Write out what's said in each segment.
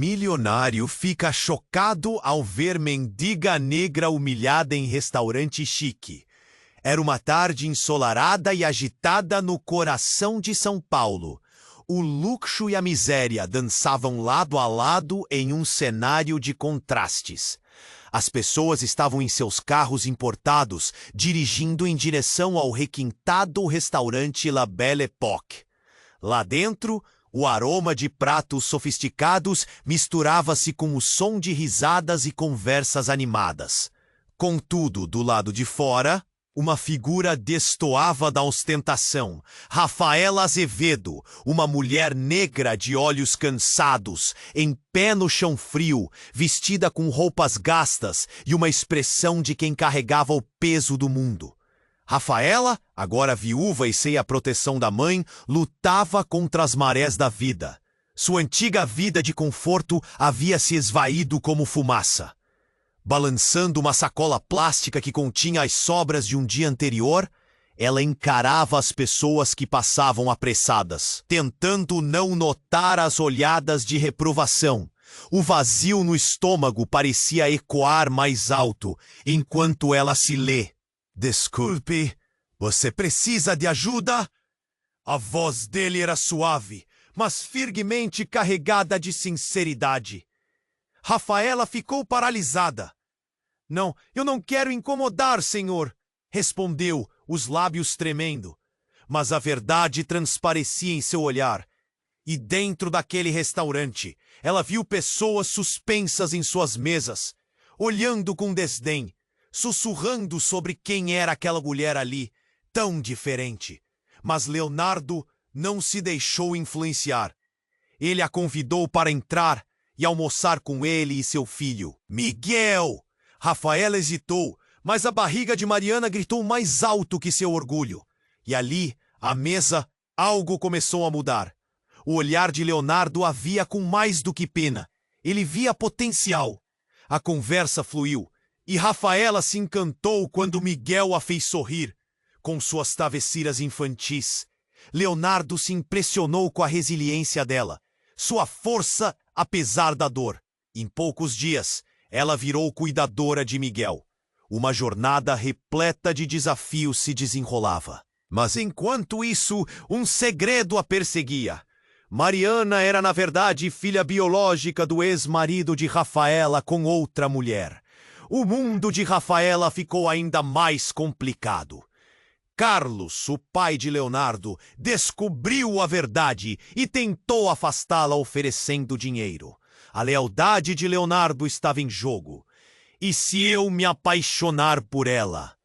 Milionário fica chocado ao ver mendiga negra humilhada em restaurante chique. Era uma tarde ensolarada e agitada no coração de São Paulo. O luxo e a miséria dançavam lado a lado em um cenário de contrastes. As pessoas estavam em seus carros importados, dirigindo em direção ao requintado restaurante La Belle Époque. Lá dentro, o aroma de pratos sofisticados misturava-se com o som de risadas e conversas animadas. Contudo, do lado de fora, uma figura destoava da ostentação. Rafaela Azevedo, uma mulher negra de olhos cansados, em pé no chão frio, vestida com roupas gastas e uma expressão de quem carregava o peso do mundo. Rafaela, agora viúva e sem a proteção da mãe, lutava contra as marés da vida. Sua antiga vida de conforto havia se esvaído como fumaça. Balançando uma sacola plástica que continha as sobras de um dia anterior, ela encarava as pessoas que passavam apressadas, tentando não notar as olhadas de reprovação. O vazio no estômago parecia ecoar mais alto, enquanto ela se lê. "Desculpe, você precisa de ajuda?" A voz dele era suave, mas firmemente carregada de sinceridade. Rafaela ficou paralisada. "Não, eu não quero incomodar, senhor", respondeu, os lábios tremendo. Mas a verdade transparecia em seu olhar. E dentro daquele restaurante, ela viu pessoas suspensas em suas mesas, olhando com desdém, sussurrando sobre quem era aquela mulher ali, tão diferente. Mas Leonardo não se deixou influenciar. Ele a convidou para entrar e almoçar com ele e seu filho. "Miguel!" Rafaela hesitou, mas a barriga de Mariana gritou mais alto que seu orgulho. E ali, à mesa, algo começou a mudar. O olhar de Leonardo a via com mais do que pena. Ele via potencial. A conversa fluiu. E Rafaela se encantou quando Miguel a fez sorrir, com suas travessiras infantis. Leonardo se impressionou com a resiliência dela, sua força apesar da dor. Em poucos dias, ela virou cuidadora de Miguel. Uma jornada repleta de desafios se desenrolava. Mas enquanto isso, um segredo a perseguia. Mariana era, na verdade, filha biológica do ex-marido de Rafaela com outra mulher. O mundo de Rafaela ficou ainda mais complicado. Carlos, o pai de Leonardo, descobriu a verdade e tentou afastá-la oferecendo dinheiro. A lealdade de Leonardo estava em jogo. "E se eu me apaixonar por ela?"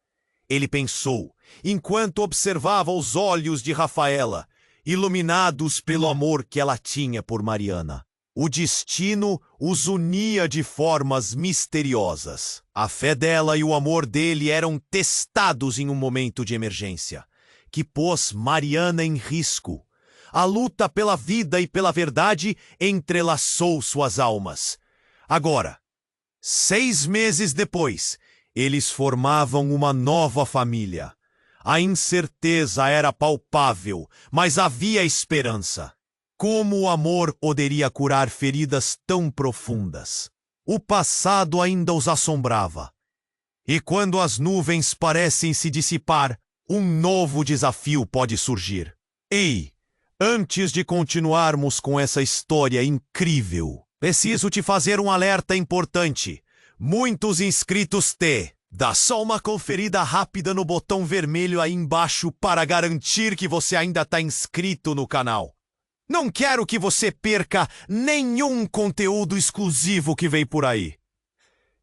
Ele pensou, enquanto observava os olhos de Rafaela, iluminados pelo amor que ela tinha por Mariana. O destino os unia de formas misteriosas. A fé dela e o amor dele eram testados em um momento de emergência, que pôs Mariana em risco. A luta pela vida e pela verdade entrelaçou suas almas. Agora, 6 meses depois, eles formavam uma nova família. A incerteza era palpável, mas havia esperança. Como o amor poderia curar feridas tão profundas? O passado ainda os assombrava. E quando as nuvens parecem se dissipar, um novo desafio pode surgir. Ei, antes de continuarmos com essa história incrível, preciso te fazer um alerta importante. Muitos inscritos dá só uma conferida rápida no botão vermelho aí embaixo para garantir que você ainda está inscrito no canal. Não quero que você perca nenhum conteúdo exclusivo que vem por aí.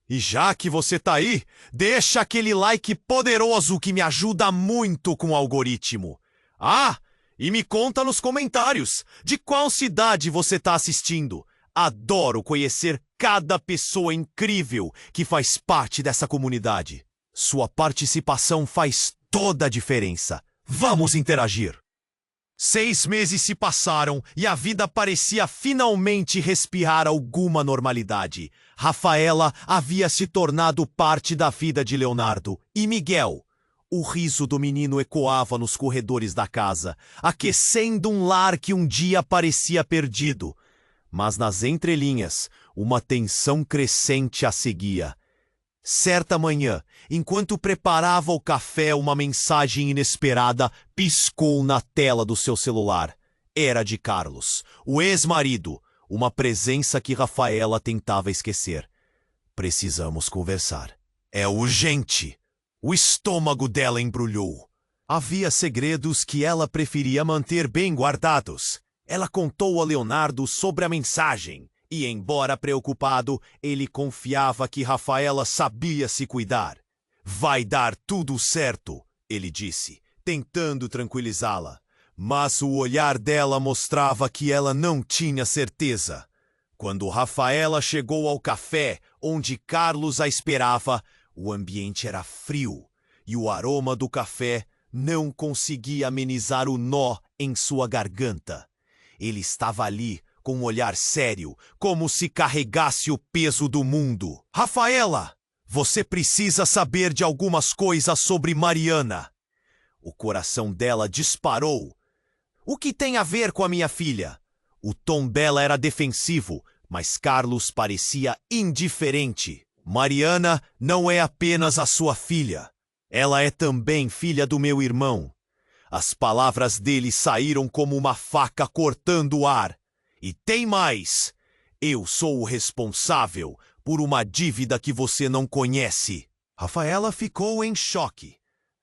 E já que você tá aí, deixa aquele like poderoso que me ajuda muito com o algoritmo. Ah, e me conta nos comentários de qual cidade você tá assistindo. Adoro conhecer cada pessoa incrível que faz parte dessa comunidade. Sua participação faz toda a diferença. Vamos interagir! 6 meses se passaram e a vida parecia finalmente respirar alguma normalidade. Rafaela havia se tornado parte da vida de Leonardo e Miguel. O riso do menino ecoava nos corredores da casa, aquecendo um lar que um dia parecia perdido. mas nas entrelinhas, uma tensão crescente a seguia. Certa manhã, enquanto preparava o café, uma mensagem inesperada piscou na tela do seu celular. Era de Carlos, o ex-marido, uma presença que Rafaela tentava esquecer. Precisamos conversar. É urgente. O estômago dela embrulhou. Havia segredos que ela preferia manter bem guardados. Ela contou a Leonardo sobre a mensagem. E, embora preocupado, ele confiava que Rafaela sabia se cuidar. Vai dar tudo certo, ele disse, tentando tranquilizá-la. Mas o olhar dela mostrava que ela não tinha certeza. Quando Rafaela chegou ao café, onde Carlos a esperava, o ambiente era frio e o aroma do café não conseguia amenizar o nó em sua garganta. Ele estava ali, com um olhar sério, como se carregasse o peso do mundo. Rafaela, você precisa saber de algumas coisas sobre Mariana. O coração dela disparou. O que tem a ver com a minha filha? O tom dela era defensivo, mas Carlos parecia indiferente. Mariana não é apenas a sua filha. Ela é também filha do meu irmão. As palavras dele saíram como uma faca cortando o ar. E tem mais! Eu sou o responsável por uma dívida que você não conhece. Rafaela ficou em choque.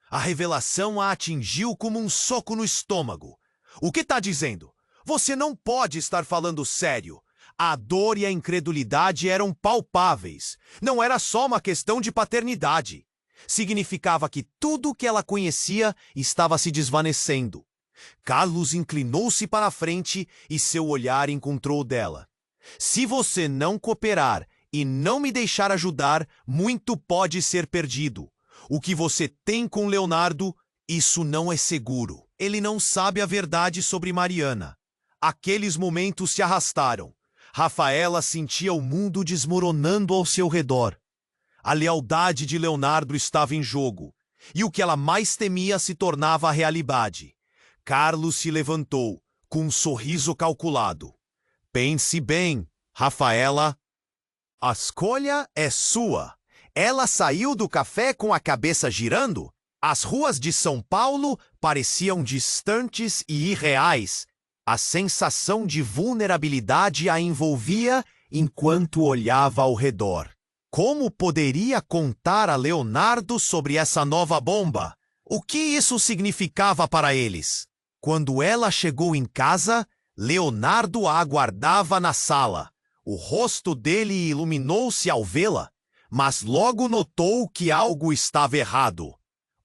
A revelação a atingiu como um soco no estômago. O que está dizendo? Você não pode estar falando sério. A dor e a incredulidade eram palpáveis. Não era só uma questão de paternidade. Significava que tudo o que ela conhecia estava se desvanecendo. Carlos inclinou-se para a frente e seu olhar encontrou o dela. Se você não cooperar e não me deixar ajudar, muito pode ser perdido. O que você tem com Leonardo, isso não é seguro. Ele não sabe a verdade sobre Mariana. Aqueles momentos se arrastaram. Rafaela sentia o mundo desmoronando ao seu redor. A lealdade de Leonardo estava em jogo, e o que ela mais temia se tornava a realidade. Carlos se levantou, com um sorriso calculado. Pense bem, Rafaela. A escolha é sua. Ela saiu do café com a cabeça girando. As ruas de São Paulo pareciam distantes e irreais. A sensação de vulnerabilidade a envolvia enquanto olhava ao redor. Como poderia contar a Leonardo sobre essa nova bomba? O que isso significava para eles? Quando ela chegou em casa, Leonardo a aguardava na sala. O rosto dele iluminou-se ao vê-la, mas logo notou que algo estava errado.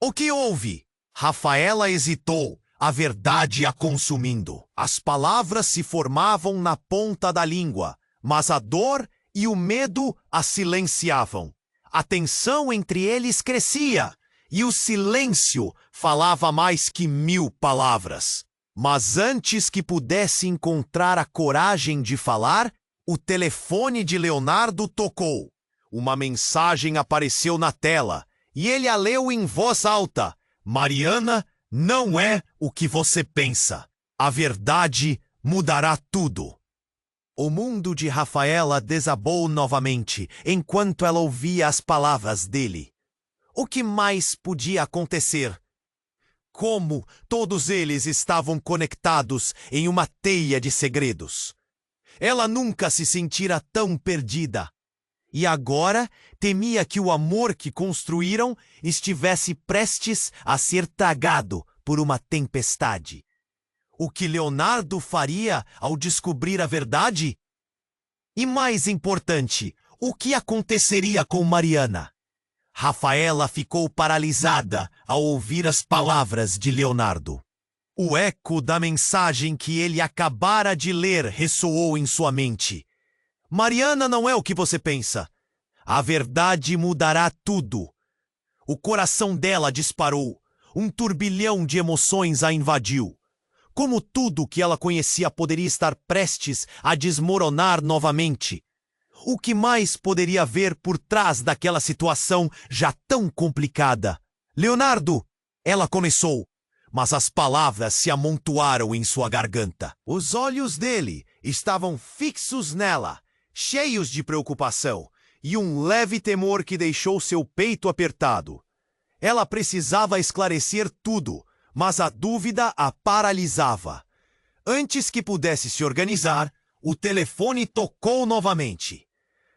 O que houve? Rafaela hesitou, a verdade a consumindo. As palavras se formavam na ponta da língua, mas a dor e o medo a silenciavam. A tensão entre eles crescia, e o silêncio falava mais que 1000 palavras. Mas antes que pudesse encontrar a coragem de falar, o telefone de Leonardo tocou. Uma mensagem apareceu na tela, e ele a leu em voz alta. Mariana não é o que você pensa. A verdade mudará tudo. O mundo de Rafaela desabou novamente, enquanto ela ouvia as palavras dele. O que mais podia acontecer? Como todos eles estavam conectados em uma teia de segredos. Ela nunca se sentira tão perdida. E agora temia que o amor que construíram estivesse prestes a ser tragado por uma tempestade. O que Leonardo faria ao descobrir a verdade? E mais importante, o que aconteceria com Mariana? Rafaela ficou paralisada ao ouvir as palavras de Leonardo. O eco da mensagem que ele acabara de ler ressoou em sua mente. Mariana não é o que você pensa. A verdade mudará tudo. O coração dela disparou. Um turbilhão de emoções a invadiu. Como tudo que ela conhecia poderia estar prestes a desmoronar novamente. O que mais poderia haver por trás daquela situação já tão complicada? Leonardo! Ela começou, mas as palavras se amontoaram em sua garganta. Os olhos dele estavam fixos nela, cheios de preocupação e um leve temor que deixou seu peito apertado. Ela precisava esclarecer tudo, mas a dúvida a paralisava. Antes que pudesse se organizar, o telefone tocou novamente.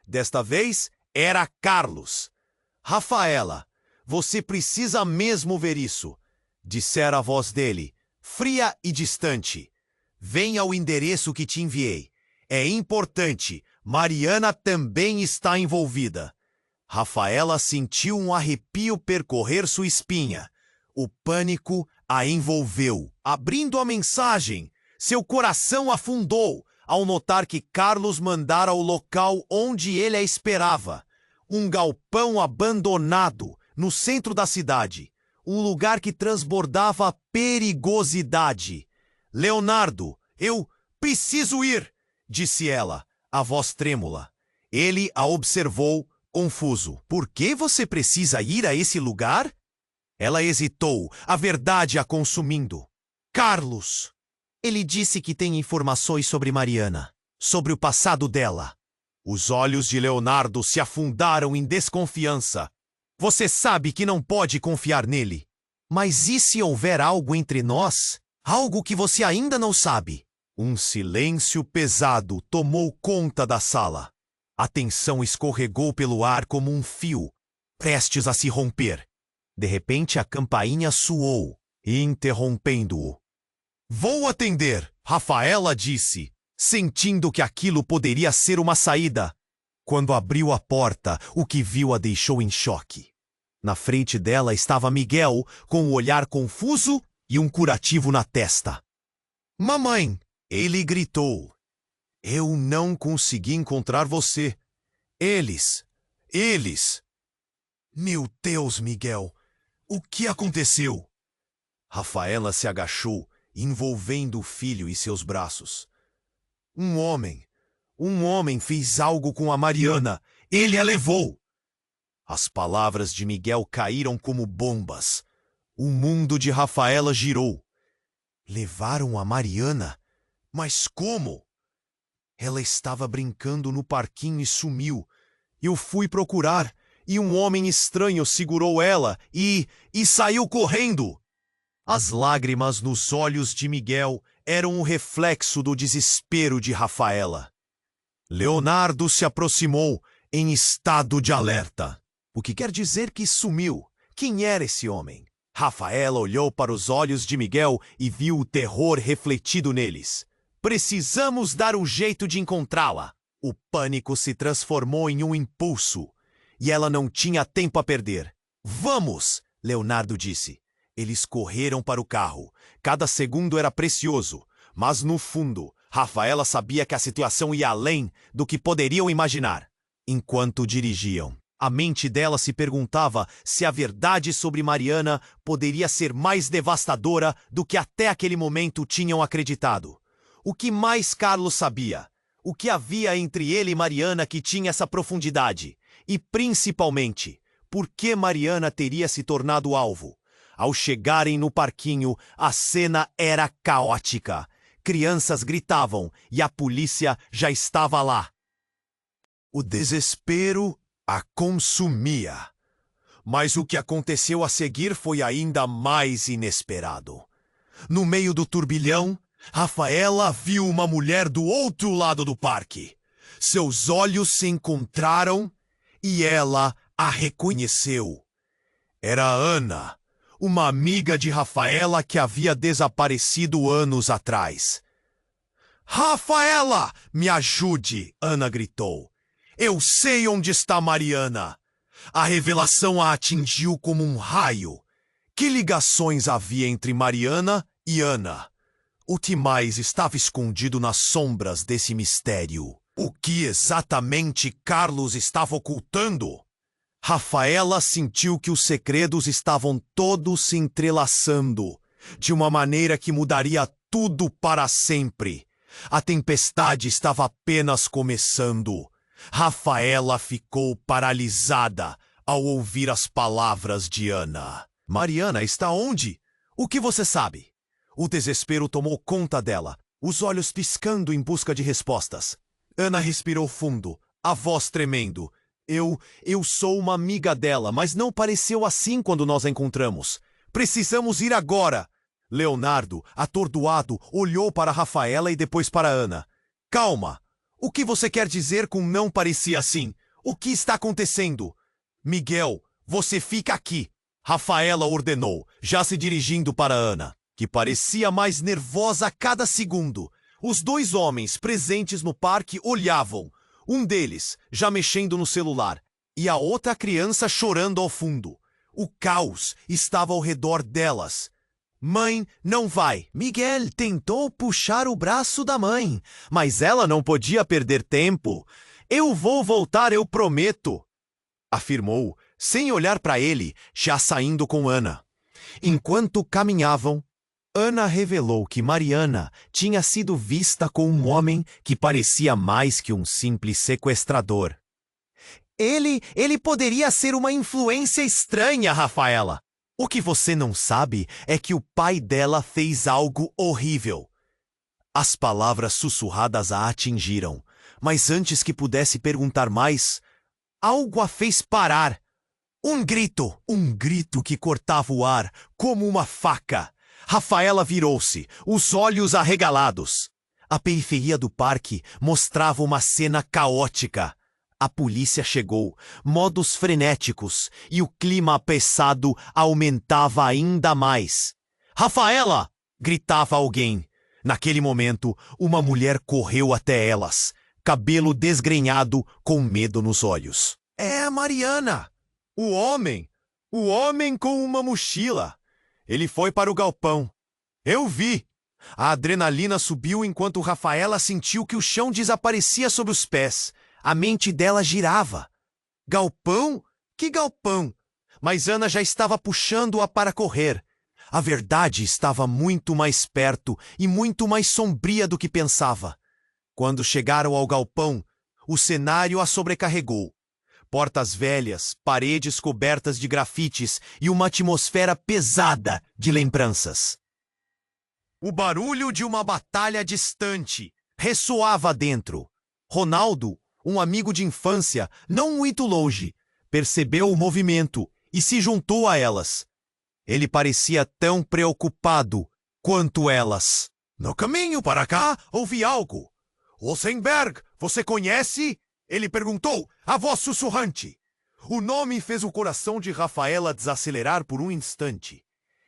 Desta vez, era Carlos. Rafaela, você precisa mesmo ver isso, dissera a voz dele, fria e distante. Venha ao endereço que te enviei. É importante, Mariana também está envolvida. Rafaela sentiu um arrepio percorrer sua espinha. O pânico a envolveu. Abrindo a mensagem, seu coração afundou ao notar que Carlos mandara o local onde ele a esperava. Um galpão abandonado no centro da cidade. Um lugar que transbordava perigosidade. Leonardo, eu preciso ir, disse ela, a voz trêmula. Ele a observou, confuso. Por que você precisa ir a esse lugar? Ela hesitou, a verdade a consumindo. Carlos! Ele disse que tem informações sobre Mariana, sobre o passado dela. Os olhos de Leonardo se afundaram em desconfiança. Você sabe que não pode confiar nele. Mas e se houver algo entre nós? Algo que você ainda não sabe? Um silêncio pesado tomou conta da sala. A tensão escorregou pelo ar como um fio, prestes a se romper. De repente a campainha soou, interrompendo-o. Vou atender, Rafaela disse, sentindo que aquilo poderia ser uma saída. Quando abriu a porta, o que viu a deixou em choque. Na frente dela estava Miguel, com o olhar confuso e um curativo na testa. Mamãe! Ele gritou. Eu não consegui encontrar você. Eles. Meu Deus, Miguel! O que aconteceu? Rafaela se agachou, envolvendo o filho em seus braços. Um homem fez algo com a Mariana. Ele a levou. As palavras de Miguel caíram como bombas. O mundo de Rafaela girou. Levaram a Mariana? Mas como? Ela estava brincando no parquinho e sumiu. Eu fui procurar, e um homem estranho segurou ela e saiu correndo. As lágrimas nos olhos de Miguel eram o reflexo do desespero de Rafaela. Leonardo se aproximou em estado de alerta. O que quer dizer que sumiu? Quem era esse homem? Rafaela olhou para os olhos de Miguel e viu o terror refletido neles. Precisamos dar um jeito de encontrá-la. O pânico se transformou em um impulso, e ela não tinha tempo a perder. Vamos, Leonardo disse. Eles correram para o carro. Cada segundo era precioso, mas no fundo, Rafaela sabia que a situação ia além do que poderiam imaginar. Enquanto dirigiam, a mente dela se perguntava se a verdade sobre Mariana poderia ser mais devastadora do que até aquele momento tinham acreditado. O que mais Carlos sabia? O que havia entre ele e Mariana que tinha essa profundidade? E, principalmente, por que Mariana teria se tornado alvo? Ao chegarem no parquinho, a cena era caótica. Crianças gritavam e a polícia já estava lá. O desespero a consumia. Mas o que aconteceu a seguir foi ainda mais inesperado. No meio do turbilhão, Rafaela viu uma mulher do outro lado do parque. Seus olhos se encontraram e ela a reconheceu. Era Ana, uma amiga de Rafaela que havia desaparecido anos atrás. Rafaela, me ajude, Ana gritou. Eu sei onde está Mariana. A revelação a atingiu como um raio. Que ligações havia entre Mariana e Ana? O que mais estava escondido nas sombras desse mistério? O que exatamente Carlos estava ocultando? Rafaela sentiu que os segredos estavam todos se entrelaçando, de uma maneira que mudaria tudo para sempre. A tempestade estava apenas começando. Rafaela ficou paralisada ao ouvir as palavras de Ana. Mariana está onde? O que você sabe? O desespero tomou conta dela. os olhos piscando em busca de respostas. Ana respirou fundo, a voz tremendo. Eu sou uma amiga dela, mas não pareceu assim quando nós a encontramos. Precisamos ir agora. Leonardo, atordoado, olhou para Rafaela e depois para Ana. Calma. O que você quer dizer com não parecia assim? O que está acontecendo? Miguel, você fica aqui. Rafaela ordenou, já se dirigindo para Ana, que parecia mais nervosa a cada segundo. Os dois homens presentes no parque olhavam. Um deles, já mexendo no celular, e a outra criança chorando ao fundo. O caos estava ao redor delas. Mãe, não vai. Miguel tentou puxar o braço da mãe, mas ela não podia perder tempo. Eu vou voltar, eu prometo, afirmou, sem olhar para ele, já saindo com Ana. Enquanto caminhavam, Ana revelou que Mariana tinha sido vista com um homem que parecia mais que um simples sequestrador. Ele poderia ser uma influência estranha, Rafaela. O que você não sabe é que o pai dela fez algo horrível. As palavras sussurradas a atingiram, mas antes que pudesse perguntar mais, algo a fez parar. Um grito que cortava o ar como uma faca. Rafaela virou-se, os olhos arregalados. A periferia do parque mostrava uma cena caótica. A polícia chegou, modos frenéticos, e o clima pesado aumentava ainda mais. Rafaela! Gritava alguém. Naquele momento, uma mulher correu até elas, cabelo desgrenhado, com medo nos olhos. É a Mariana! O homem com uma mochila. Ele foi para o galpão. Eu vi. A adrenalina subiu enquanto Rafaela sentiu que o chão desaparecia sob os pés. A mente dela girava. Galpão? Que galpão? Mas Ana já estava puxando-a para correr. A verdade estava muito mais perto e muito mais sombria do que pensava. Quando chegaram ao galpão, o cenário a sobrecarregou. Portas velhas, paredes cobertas de grafites e uma atmosfera pesada de lembranças. O barulho de uma batalha distante ressoava dentro. Ronaldo, um amigo de infância, não muito longe, percebeu o movimento e se juntou a elas. Ele parecia tão preocupado quanto elas. No caminho para cá, ouvi algo. Rosenberg, você conhece? Ele perguntou, a voz sussurrante. O nome fez o coração de Rafaela desacelerar por um instante.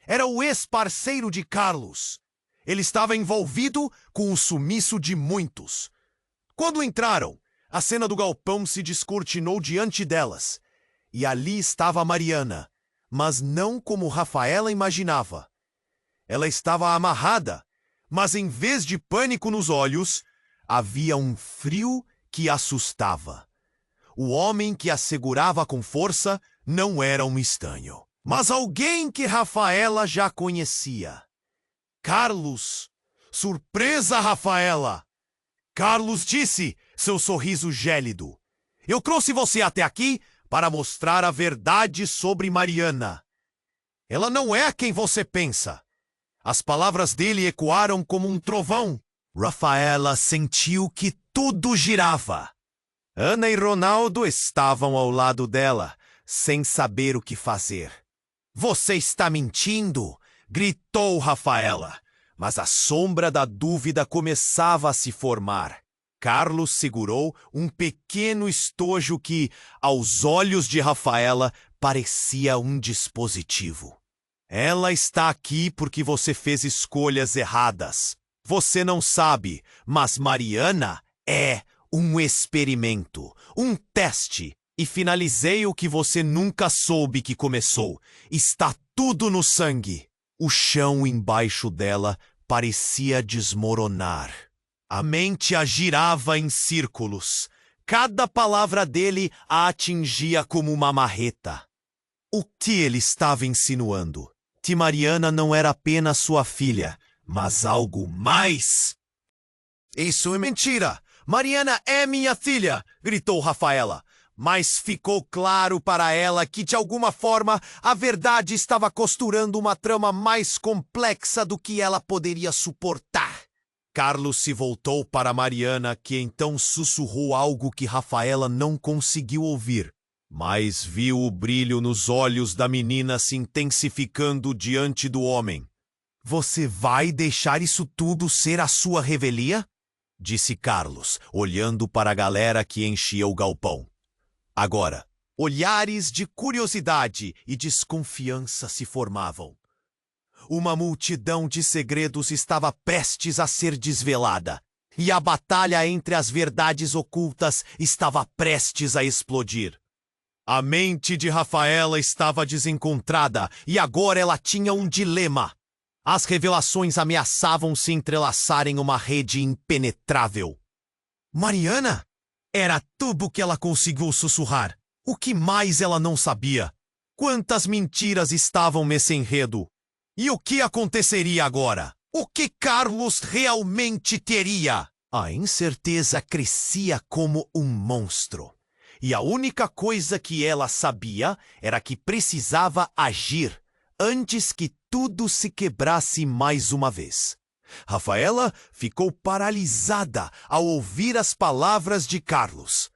Era o ex-parceiro de Carlos. Ele estava envolvido com o sumiço de muitos. Quando entraram, a cena do galpão se descortinou diante delas. E ali estava a Mariana, mas não como Rafaela imaginava. Ela estava amarrada, mas em vez de pânico nos olhos, havia um frio que assustava. O homem que a segurava com força não era um estranho, mas alguém que Rafaela já conhecia. Carlos! Surpresa, Rafaela! Carlos disse, seu sorriso gélido. Eu trouxe você até aqui para mostrar a verdade sobre Mariana. Ela não é quem você pensa. As palavras dele ecoaram como um trovão. Rafaela sentiu que tudo girava. Ana e Ronaldo estavam ao lado dela, sem saber o que fazer. Você está mentindo! Gritou Rafaela, mas a sombra da dúvida começava a se formar. Carlos segurou um pequeno estojo que, aos olhos de Rafaela, parecia um dispositivo. Ela está aqui porque você fez escolhas erradas. Você não sabe, mas Mariana é um experimento, um teste. E finalizei o que você nunca soube que começou. Está tudo no sangue. O chão embaixo dela parecia desmoronar. A mente a girava em círculos. Cada palavra dele a atingia como uma marreta. O que ele estava insinuando? Que Mariana não era apenas sua filha, mas algo mais. Isso é mentira! Mariana é minha filha! Gritou Rafaela. Mas ficou claro para ela que, de alguma forma, a verdade estava costurando uma trama mais complexa do que ela poderia suportar. Carlos se voltou para Mariana, que então sussurrou algo que Rafaela não conseguiu ouvir, mas viu o brilho nos olhos da menina se intensificando diante do homem. Você vai deixar isso tudo ser a sua revelia? Disse Carlos, olhando para a galera que enchia o galpão. Agora, olhares de curiosidade e desconfiança se formavam. Uma multidão de segredos estava prestes a ser desvelada, e a batalha entre as verdades ocultas estava prestes a explodir. A mente de Rafaela estava desencontrada e agora ela tinha um dilema. As revelações ameaçavam se entrelaçar em uma rede impenetrável. Mariana? Era tudo que ela conseguiu sussurrar. O que mais ela não sabia? Quantas mentiras estavam nesse enredo? E o que aconteceria agora? O que Carlos realmente teria? A incerteza crescia como um monstro. E a única coisa que ela sabia era que precisava agir antes que tudo se quebrasse mais uma vez. Rafaela ficou paralisada ao ouvir as palavras de Carlos.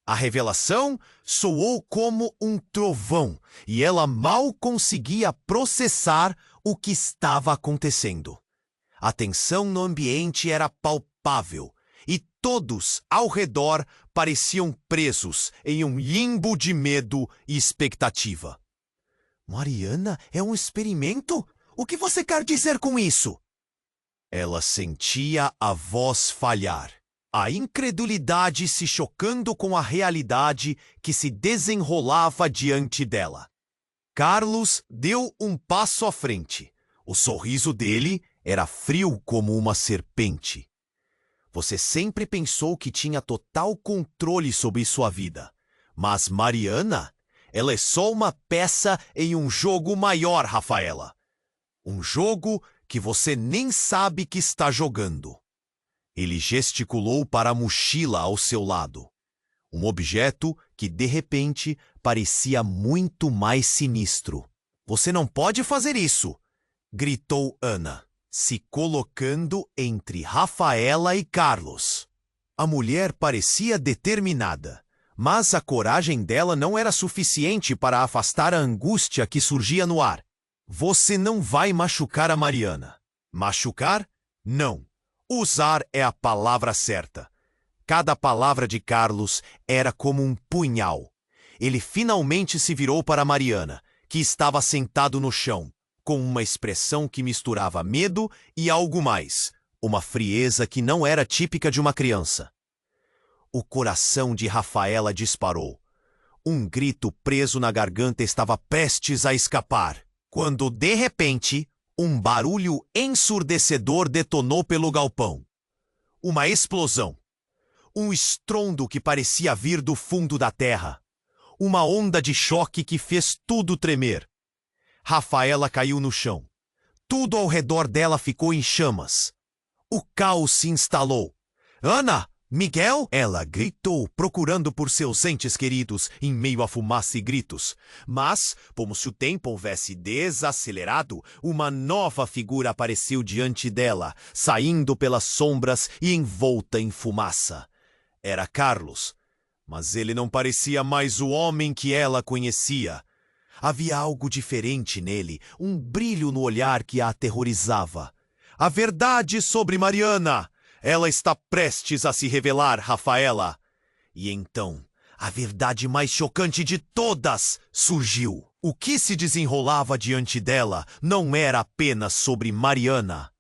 A revelação soou como um trovão e ela mal conseguia processar o que estava acontecendo. A tensão no ambiente era palpável e todos ao redor pareciam presos em um limbo de medo e expectativa. Mariana é um experimento? O que você quer dizer com isso? Ela sentia a voz falhar. A incredulidade se chocando com a realidade que se desenrolava diante dela. Carlos deu um passo à frente. O sorriso dele era frio como uma serpente. Você sempre pensou que tinha total controle sobre sua vida. Mas Mariana, ela é só uma peça em um jogo maior, Rafaela. Um jogo que você nem sabe que está jogando. Ele gesticulou para a mochila ao seu lado. Um objeto que, de repente, parecia muito mais sinistro. Você não pode fazer isso! Gritou Ana, se colocando entre Rafaela e Carlos. A mulher parecia determinada, mas a coragem dela não era suficiente para afastar a angústia que surgia no ar. Você não vai machucar a Mariana. Machucar? Não. Usar é a palavra certa. Cada palavra de Carlos era como um punhal. Ele finalmente se virou para Mariana, que estava sentado no chão, com uma expressão que misturava medo e algo mais, uma frieza que não era típica de uma criança. O coração de Rafaela disparou. Um grito preso na garganta estava prestes a escapar, quando, de repente, um barulho ensurdecedor detonou pelo galpão. Uma explosão. Um estrondo que parecia vir do fundo da terra. Uma onda de choque que fez tudo tremer. Rafaela caiu no chão. Tudo ao redor dela ficou em chamas. O caos se instalou. Ana! Miguel! Ela gritou, procurando por seus entes queridos em meio à fumaça e gritos. Mas, como se o tempo houvesse desacelerado, uma nova figura apareceu diante dela, saindo pelas sombras e envolta em fumaça. Era Carlos, mas ele não parecia mais o homem que ela conhecia. Havia algo diferente nele, um brilho no olhar que a aterrorizava. A verdade sobre Mariana! Ela está prestes a se revelar, Rafaela. E então, a verdade mais chocante de todas surgiu. O que se desenrolava diante dela não era apenas sobre Mariana.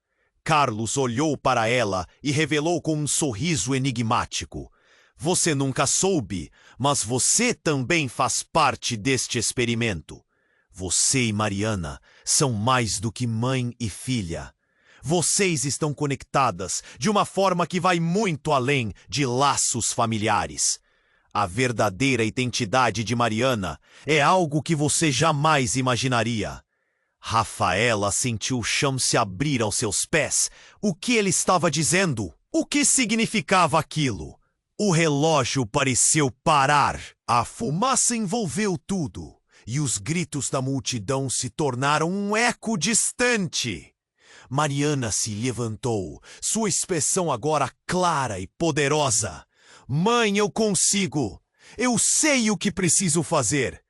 Carlos olhou para ela e revelou com um sorriso enigmático. Você nunca soube, mas você também faz parte deste experimento. Você e Mariana são mais do que mãe e filha. Vocês estão conectadas de uma forma que vai muito além de laços familiares. A verdadeira identidade de Mariana é algo que você jamais imaginaria. Rafaela sentiu o chão se abrir aos seus pés. O que ele estava dizendo? O que significava aquilo? O relógio pareceu parar. A fumaça envolveu tudo, e os gritos da multidão se tornaram um eco distante. Mariana se levantou, sua expressão agora clara e poderosa. Mãe, eu consigo! Eu sei o que preciso fazer!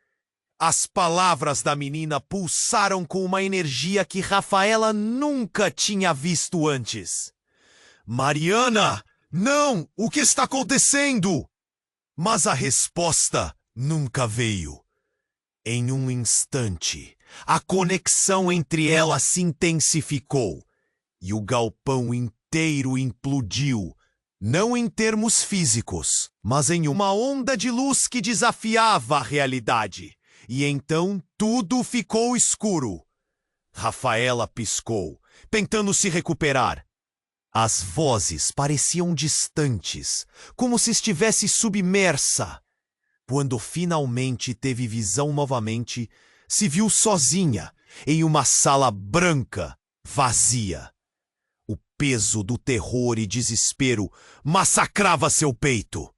As palavras da menina pulsaram com uma energia que Rafaela nunca tinha visto antes. Mariana! Não! O que está acontecendo? Mas a resposta nunca veio. Em um instante, a conexão entre elas se intensificou e o galpão inteiro implodiu, não em termos físicos, mas em uma onda de luz que desafiava a realidade. E então tudo ficou escuro. Rafaela piscou, tentando se recuperar. As vozes pareciam distantes, como se estivesse submersa. Quando finalmente teve visão novamente, se viu sozinha em uma sala branca, vazia. O peso do terror e desespero massacrava seu peito.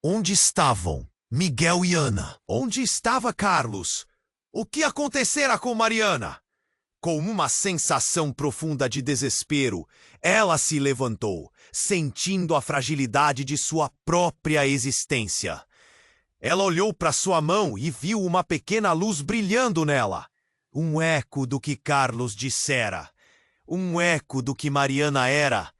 Onde estavam Miguel e Ana? Onde estava Carlos? O que acontecera com Mariana? Com uma sensação profunda de desespero, ela se levantou, sentindo a fragilidade de sua própria existência. Ela olhou para sua mão e viu uma pequena luz brilhando nela. Um eco do que Carlos dissera. Um eco do que Mariana era,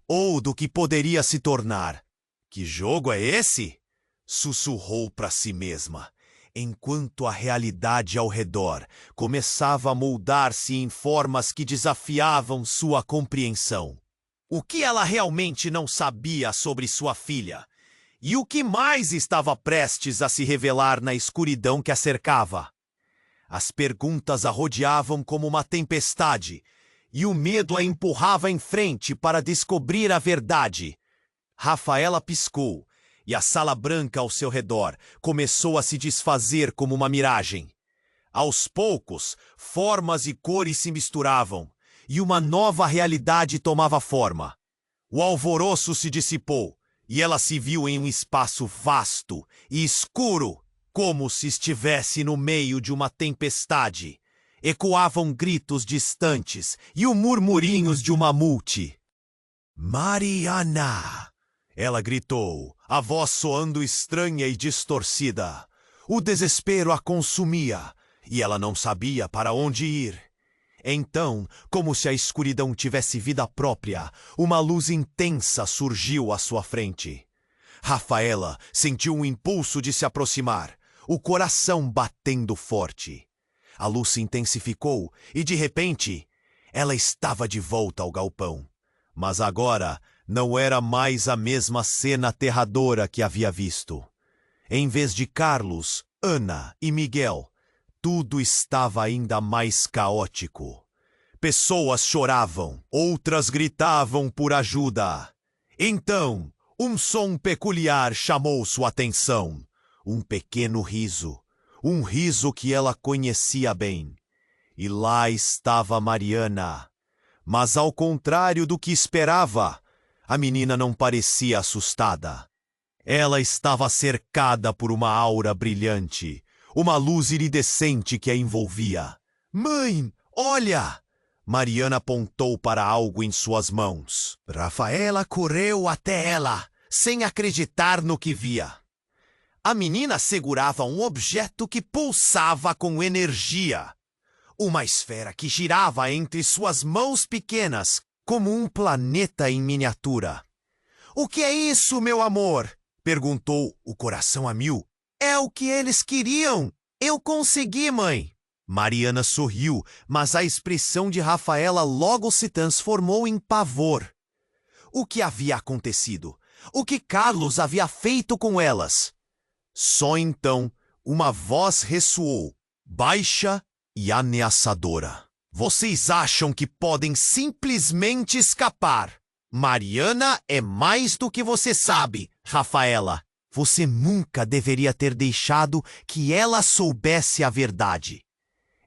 ou do que poderia se tornar. Que jogo é esse? Sussurrou para si mesma, enquanto a realidade ao redor começava a moldar-se em formas que desafiavam sua compreensão. O que ela realmente não sabia sobre sua filha? E o que mais estava prestes a se revelar na escuridão que a cercava? As perguntas a rodeavam como uma tempestade, e o medo a empurrava em frente para descobrir a verdade. Rafaela piscou, e a sala branca ao seu redor começou a se desfazer como uma miragem. Aos poucos, formas e cores se misturavam, e uma nova realidade tomava forma. O alvoroço se dissipou, e ela se viu em um espaço vasto e escuro, como se estivesse no meio de uma tempestade. Ecoavam gritos distantes e os murmurinhos de uma multidão. Mariana! Ela gritou, a voz soando estranha e distorcida. O desespero a consumia, e ela não sabia para onde ir. Então, como se a escuridão tivesse vida própria, uma luz intensa surgiu à sua frente. Rafaela sentiu um impulso de se aproximar, o coração batendo forte. A luz se intensificou e, de repente, ela estava de volta ao galpão. Mas agora não era mais a mesma cena aterradora que havia visto. Em vez de Carlos, Ana e Miguel, tudo estava ainda mais caótico. Pessoas choravam, outras gritavam por ajuda. Então, um som peculiar chamou sua atenção. Um pequeno riso. Um riso que ela conhecia bem. E lá estava Mariana. Mas ao contrário do que esperava, a menina não parecia assustada. Ela estava cercada por uma aura brilhante, uma luz iridescente que a envolvia. Mãe, olha! Mariana apontou para algo em suas mãos. Rafaela correu até ela, sem acreditar no que via. A menina segurava um objeto que pulsava com energia. Uma esfera que girava entre suas mãos pequenas, como um planeta em miniatura. O que é isso, meu amor? Perguntou, o coração a mil. É o que eles queriam. Eu consegui, mãe. Mariana sorriu, mas a expressão de Rafaela logo se transformou em pavor. O que havia acontecido? O que Carlos havia feito com elas? Só então, uma voz ressoou, baixa e ameaçadora. Vocês acham que podem simplesmente escapar? Mariana é mais do que você sabe, Rafaela. Você nunca deveria ter deixado que ela soubesse a verdade.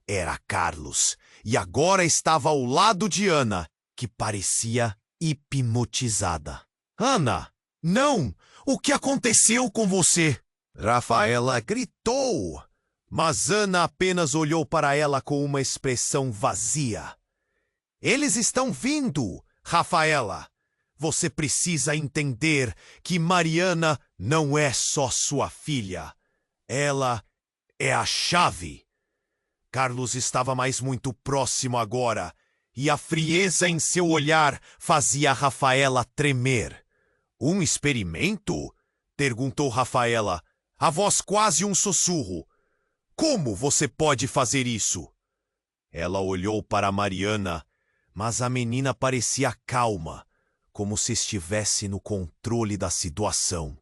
Era Carlos, e agora estava ao lado de Ana, que parecia hipnotizada. Ana, não! O que aconteceu com você? Rafaela gritou, mas Ana apenas olhou para ela com uma expressão vazia. Eles estão vindo, Rafaela. Você precisa entender que Mariana não é só sua filha. Ela é a chave. Carlos estava muito próximo agora, e a frieza em seu olhar fazia Rafaela tremer. Um experimento? Perguntou Rafaela, a voz quase um sussurro. Como você pode fazer isso? Ela olhou para Mariana, mas a menina parecia calma, como se estivesse no controle da situação.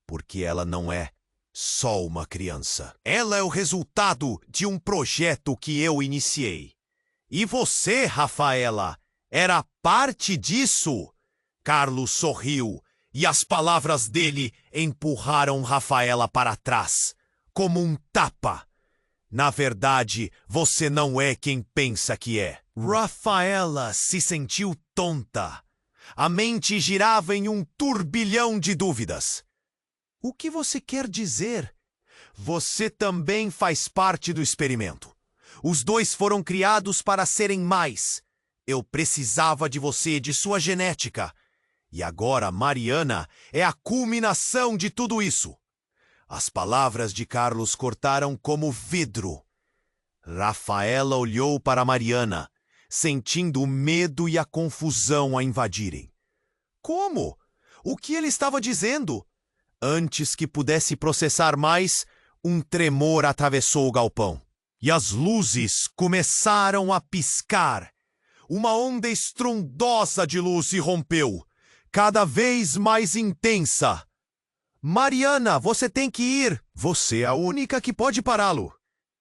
Porque ela não é só uma criança. Ela é o resultado de um projeto que eu iniciei. E você, Rafaela, era parte disso? Carlos sorriu, e as palavras dele empurraram Rafaela para trás, como um tapa. Na verdade, você não é quem pensa que é. Rafaela se sentiu tonta. A mente girava em um turbilhão de dúvidas. O que você quer dizer? Você também faz parte do experimento. Os dois foram criados para serem mais. Eu precisava de você, de sua genética. E agora Mariana é a culminação de tudo isso. As palavras de Carlos cortaram como vidro. Rafaela olhou para Mariana, sentindo o medo e a confusão a invadirem. Como? O que ele estava dizendo? Antes que pudesse processar mais, um tremor atravessou o galpão. E as luzes começaram a piscar. Uma onda estrondosa de luz irrompeu, cada vez mais intensa. Mariana, você tem que ir! Você é a única que pode pará-lo!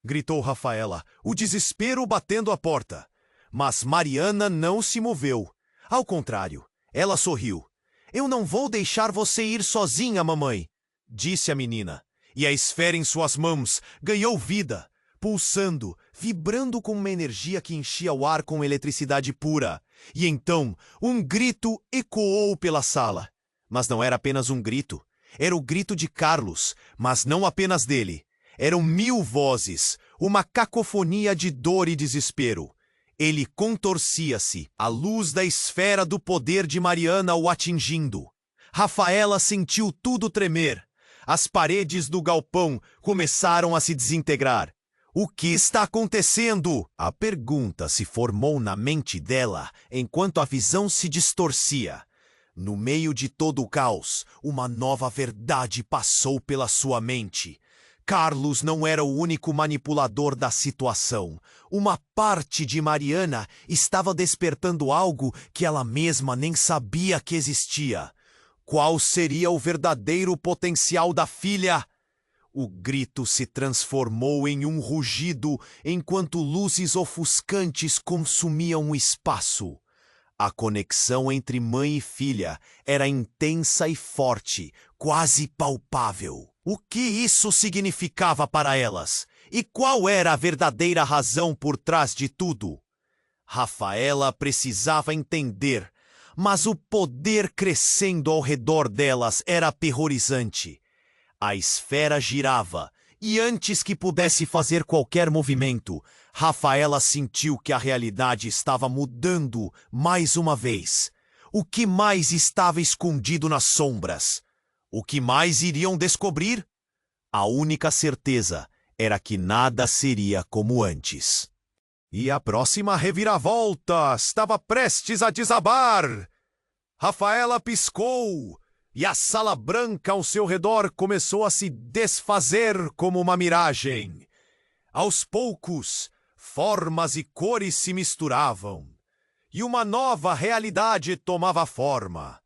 Gritou Rafaela, o desespero batendo a porta. Mas Mariana não se moveu. Ao contrário, ela sorriu. Eu não vou deixar você ir sozinha, mamãe, disse a menina. E a esfera em suas mãos ganhou vida, pulsando, vibrando com uma energia que enchia o ar com eletricidade pura. E então, um grito ecoou pela sala. Mas não era apenas um grito. Era o grito de Carlos, mas não apenas dele. Eram 1000 vozes, uma cacofonia de dor e desespero. Ele contorcia-se, a luz da esfera do poder de Mariana o atingindo. Rafaela sentiu tudo tremer. As paredes do galpão começaram a se desintegrar. O que está acontecendo? A pergunta se formou na mente dela enquanto a visão se distorcia. No meio de todo o caos, uma nova verdade passou pela sua mente. Carlos não era o único manipulador da situação. Uma parte de Mariana estava despertando algo que ela mesma nem sabia que existia. Qual seria o verdadeiro potencial da filha? O grito se transformou em um rugido enquanto luzes ofuscantes consumiam o espaço. A conexão entre mãe e filha era intensa e forte, quase palpável. O que isso significava para elas? E qual era a verdadeira razão por trás de tudo? Rafaela precisava entender, mas o poder crescendo ao redor delas era aterrorizante. A esfera girava, e antes que pudesse fazer qualquer movimento, Rafaela sentiu que a realidade estava mudando mais uma vez. O que mais estava escondido nas sombras? O que mais iriam descobrir? A única certeza era que nada seria como antes. E a próxima reviravolta estava prestes a desabar. Rafaela piscou, e a sala branca ao seu redor começou a se desfazer como uma miragem. Aos poucos, formas e cores se misturavam, e uma nova realidade tomava forma.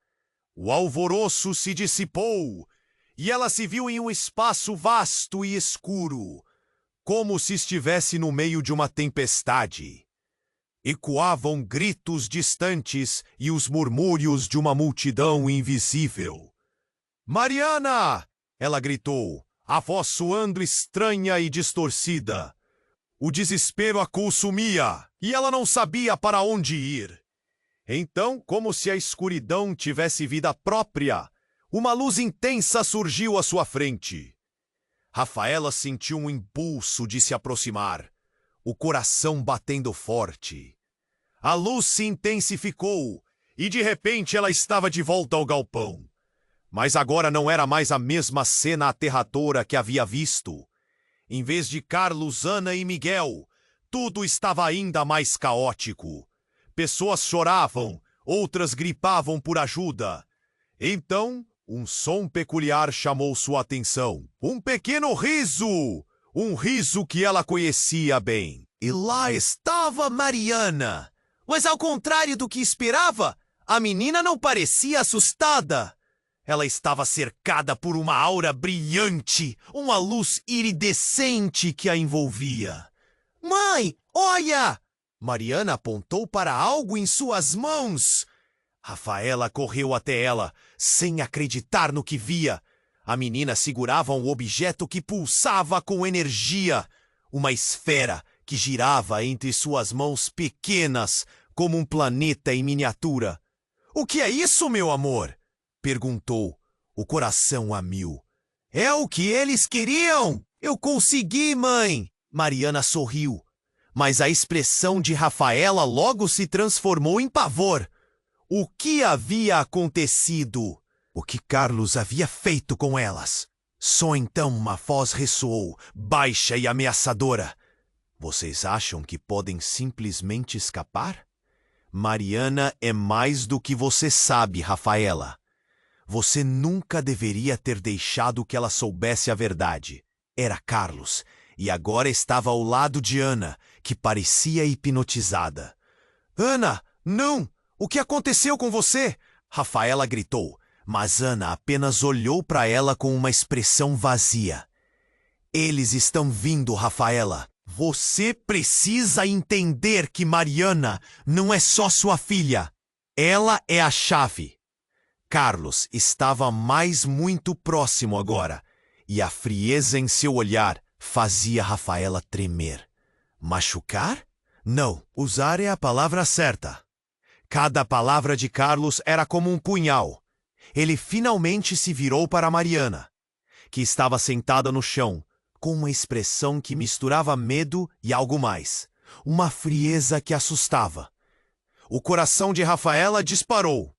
O alvoroço se dissipou, e ela se viu em um espaço vasto e escuro, como se estivesse no meio de uma tempestade. Ecoavam gritos distantes e os murmúrios de uma multidão invisível. "Mariana!" ela gritou, a voz soando estranha e distorcida. O desespero a consumia, e ela não sabia para onde ir. Então, como se a escuridão tivesse vida própria, uma luz intensa surgiu à sua frente. Rafaela sentiu um impulso de se aproximar, o coração batendo forte. A luz se intensificou e de repente ela estava de volta ao galpão. Mas agora não era mais a mesma cena aterradora que havia visto. Em vez de Carlos, Ana e Miguel, tudo estava ainda mais caótico. Pessoas choravam, outras gripavam por ajuda. Então, um som peculiar chamou sua atenção. Um pequeno riso! Um riso que ela conhecia bem. E lá estava Mariana. Mas ao contrário do que esperava, a menina não parecia assustada. Ela estava cercada por uma aura brilhante, uma luz iridescente que a envolvia. Mãe, olha! Mariana apontou para algo em suas mãos. Rafaela correu até ela, sem acreditar no que via. A menina segurava um objeto que pulsava com energia. Uma esfera que girava entre suas mãos pequenas, como um planeta em miniatura. O que é isso, meu amor? Perguntou, o coração a mil. É o que eles queriam! Eu consegui, mãe! Mariana sorriu, mas a expressão de Rafaela logo se transformou em pavor. O que havia acontecido? O que Carlos havia feito com elas? Só então uma voz ressoou, baixa e ameaçadora. Vocês acham que podem simplesmente escapar? Mariana é mais do que você sabe, Rafaela. Você nunca deveria ter deixado que ela soubesse a verdade. Era Carlos, e agora estava ao lado de Ana, que parecia hipnotizada. Ana, não! O que aconteceu com você? Rafaela gritou, mas Ana apenas olhou para ela com uma expressão vazia. Eles estão vindo, Rafaela. Você precisa entender que Mariana não é só sua filha. Ela é a chave. Carlos estava muito próximo agora, e a frieza em seu olhar fazia Rafaela tremer. Machucar? Não, usar é a palavra certa. Cada palavra de Carlos era como um punhal. Ele finalmente se virou para Mariana, que estava sentada no chão, com uma expressão que misturava medo e algo mais. Uma frieza que assustava. O coração de Rafaela disparou.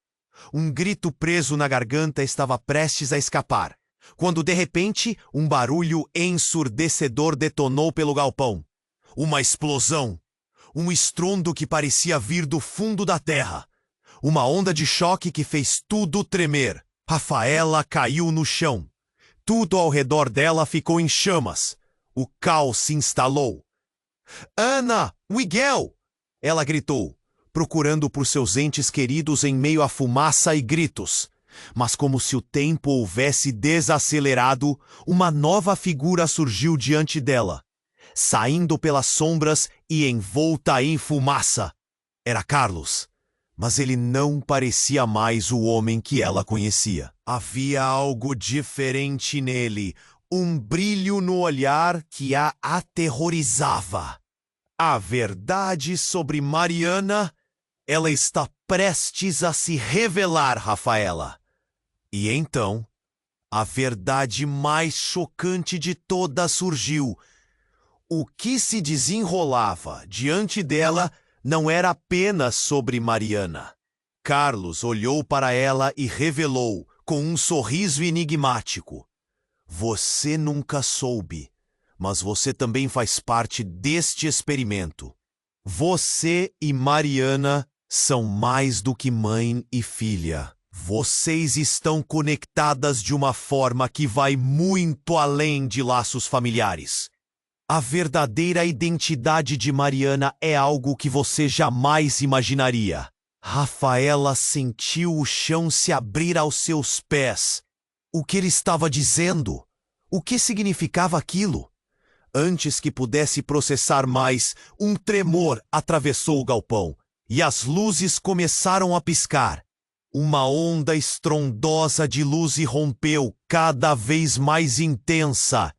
Um grito preso na garganta estava prestes a escapar, quando de repente um barulho ensurdecedor detonou pelo galpão. Uma explosão. Um estrondo que parecia vir do fundo da terra. Uma onda de choque que fez tudo tremer. Rafaela caiu no chão. Tudo ao redor dela ficou em chamas. O caos se instalou. Ana! Miguel! Ela gritou, procurando por seus entes queridos em meio à fumaça e gritos. Mas como se o tempo houvesse desacelerado, uma nova figura surgiu diante dela, saindo pelas sombras e envolta em fumaça. Era Carlos, mas ele não parecia mais o homem que ela conhecia. Havia algo diferente nele, um brilho no olhar que a aterrorizava. A verdade sobre Mariana, ela está prestes a se revelar, Rafaela. E então, a verdade mais chocante de todas surgiu. O que se desenrolava diante dela não era apenas sobre Mariana. Carlos olhou para ela e revelou, com um sorriso enigmático: Você nunca soube, mas você também faz parte deste experimento. Você e Mariana são mais do que mãe e filha. Vocês estão conectadas de uma forma que vai muito além de laços familiares. A verdadeira identidade de Mariana é algo que você jamais imaginaria. Rafaela sentiu o chão se abrir aos seus pés. O que ele estava dizendo? O que significava aquilo? Antes que pudesse processar mais, um tremor atravessou o galpão e as luzes começaram a piscar. Uma onda estrondosa de luz irrompeu, cada vez mais intensa.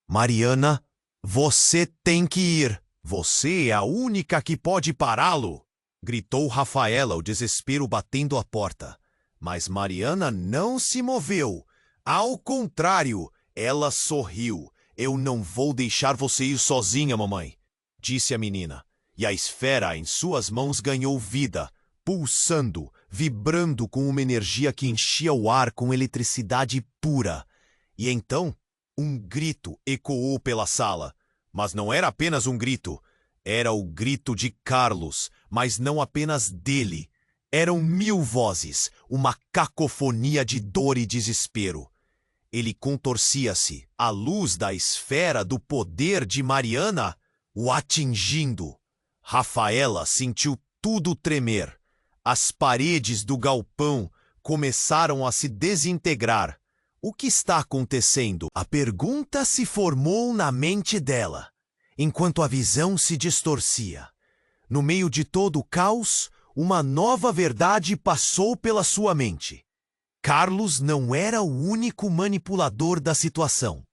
Mariana, você tem que ir. Você é a única que pode pará-lo, gritou Rafaela, o desespero batendo a porta. Mas Mariana não se moveu. Ao contrário, ela sorriu. Eu não vou deixar você ir sozinha, mamãe, disse a menina. e a esfera em suas mãos ganhou vida, pulsando, vibrando com uma energia que enchia o ar com eletricidade pura. E então, um grito ecoou pela sala. Mas não era apenas um grito. Era o grito de Carlos, mas não apenas dele. Eram 1000 vozes, uma cacofonia de dor e desespero. Ele contorcia-se, a luz da esfera do poder de Mariana o atingindo. Rafaela sentiu tudo tremer. As paredes do galpão começaram a se desintegrar. O que está acontecendo? A pergunta se formou na mente dela, enquanto a visão se distorcia. No meio de todo o caos, uma nova verdade passou pela sua mente. Carlos não era o único manipulador da situação.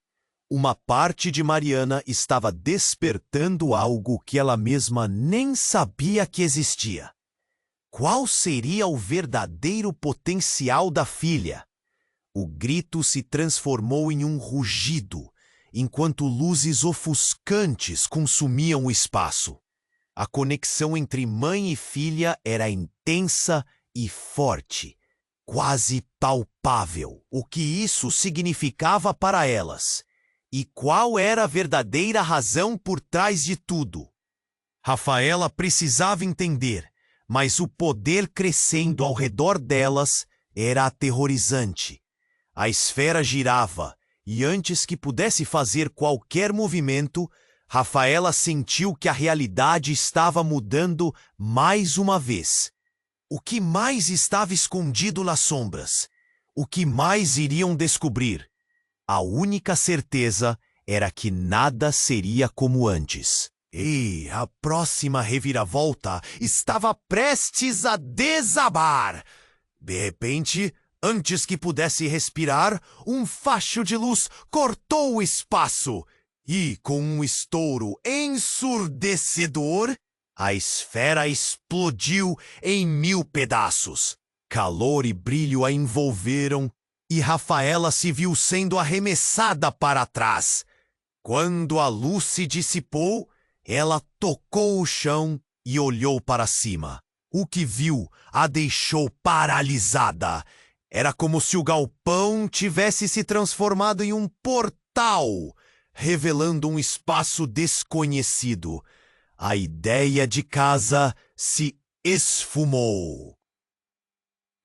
Uma parte de Mariana estava despertando algo que ela mesma nem sabia que existia. Qual seria o verdadeiro potencial da filha? O grito se transformou em um rugido, enquanto luzes ofuscantes consumiam o espaço. A conexão entre mãe e filha era intensa e forte, quase palpável. O que isso significava para elas? E qual era a verdadeira razão por trás de tudo? Rafaela precisava entender, mas o poder crescendo ao redor delas era aterrorizante. A esfera girava, e antes que pudesse fazer qualquer movimento, Rafaela sentiu que a realidade estava mudando mais uma vez. O que mais estava escondido nas sombras? O que mais iriam descobrir? A única certeza era que nada seria como antes. E a próxima reviravolta estava prestes a desabar. De repente, antes que pudesse respirar, um facho de luz cortou o espaço. E, com um estouro ensurdecedor, a esfera explodiu em 1000 pedaços. Calor e brilho a envolveram, e Rafaela se viu sendo arremessada para trás. Quando a luz se dissipou, ela tocou o chão e olhou para cima. O que viu a deixou paralisada. Era como se o galpão tivesse se transformado em um portal, revelando um espaço desconhecido. A ideia de casa se esfumou.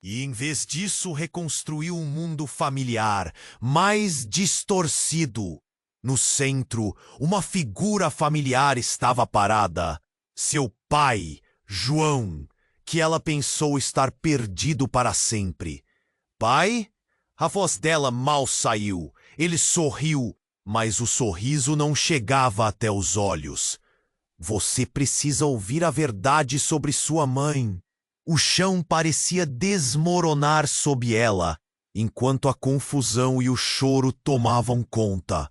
E, em vez disso, reconstruiu um mundo familiar, mais distorcido. No centro, uma figura familiar estava parada. Seu pai, João, que ela pensou estar perdido para sempre. Pai? A voz dela mal saiu. Ele sorriu, mas o sorriso não chegava até os olhos. Você precisa ouvir a verdade sobre sua mãe. O chão parecia desmoronar sob ela, enquanto a confusão e o choro tomavam conta.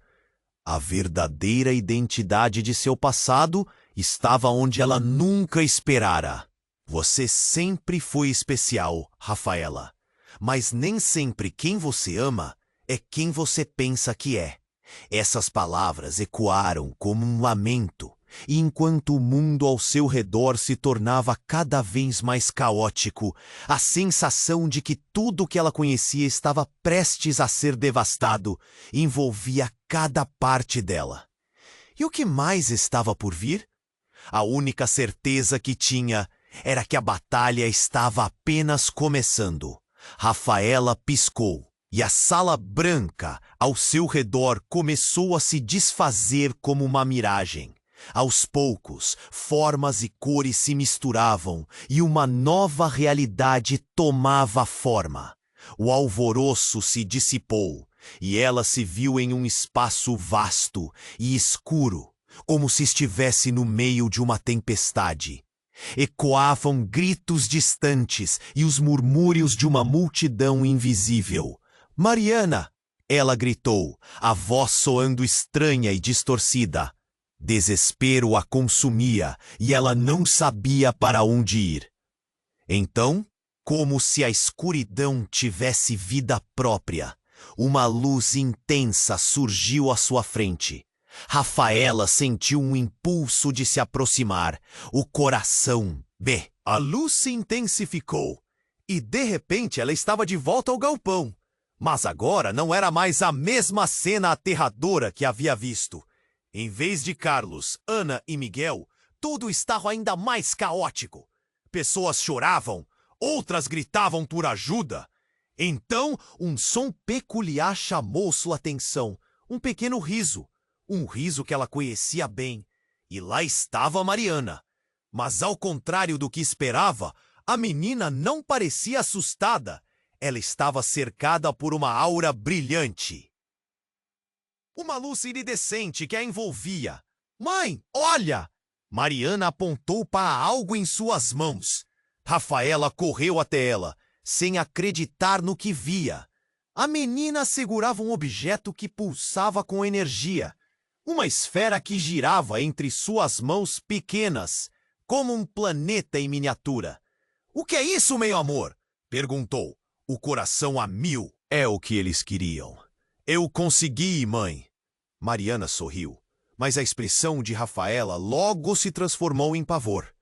A verdadeira identidade de seu passado estava onde ela nunca esperara. Você sempre foi especial, Rafaela. Mas nem sempre quem você ama é quem você pensa que é. Essas palavras ecoaram como um lamento, e enquanto o mundo ao seu redor se tornava cada vez mais caótico, a sensação de que tudo que ela conhecia estava prestes a ser devastado envolvia cada parte dela. E o que mais estava por vir? A única certeza que tinha era que a batalha estava apenas começando. Rafaela piscou, e a sala branca ao seu redor começou a se desfazer como uma miragem. Aos poucos, formas e cores se misturavam, e uma nova realidade tomava forma. O alvoroço se dissipou, e ela se viu em um espaço vasto e escuro, como se estivesse no meio de uma tempestade. Ecoavam gritos distantes e os murmúrios de uma multidão invisível. Mariana! Ela gritou, a voz soando estranha e distorcida. Desespero a consumia e ela não sabia para onde ir. Então, como se a escuridão tivesse vida própria, uma luz intensa surgiu à sua frente. Rafaela sentiu um impulso de se aproximar. O coração, a luz se intensificou. E de repente ela estava de volta ao galpão. Mas agora não era mais a mesma cena aterradora que havia visto. Em vez de Carlos, Ana e Miguel, tudo estava ainda mais caótico. Pessoas choravam, outras gritavam por ajuda. Então, um som peculiar chamou sua atenção. Um pequeno riso. Um riso que ela conhecia bem. E lá estava Mariana. Mas ao contrário do que esperava, a menina não parecia assustada. Ela estava cercada por uma aura brilhante. Uma luz iridescente que a envolvia. Mãe, olha! Mariana apontou para algo em suas mãos. Rafaela correu até ela, sem acreditar no que via. A menina segurava um objeto que pulsava com energia. Uma esfera que girava entre suas mãos pequenas, como um planeta em miniatura. O que é isso, meu amor? Perguntou. O coração a mil. É o que eles queriam. Eu consegui, mãe. Mariana sorriu, mas a expressão de Rafaela logo se transformou em pavor.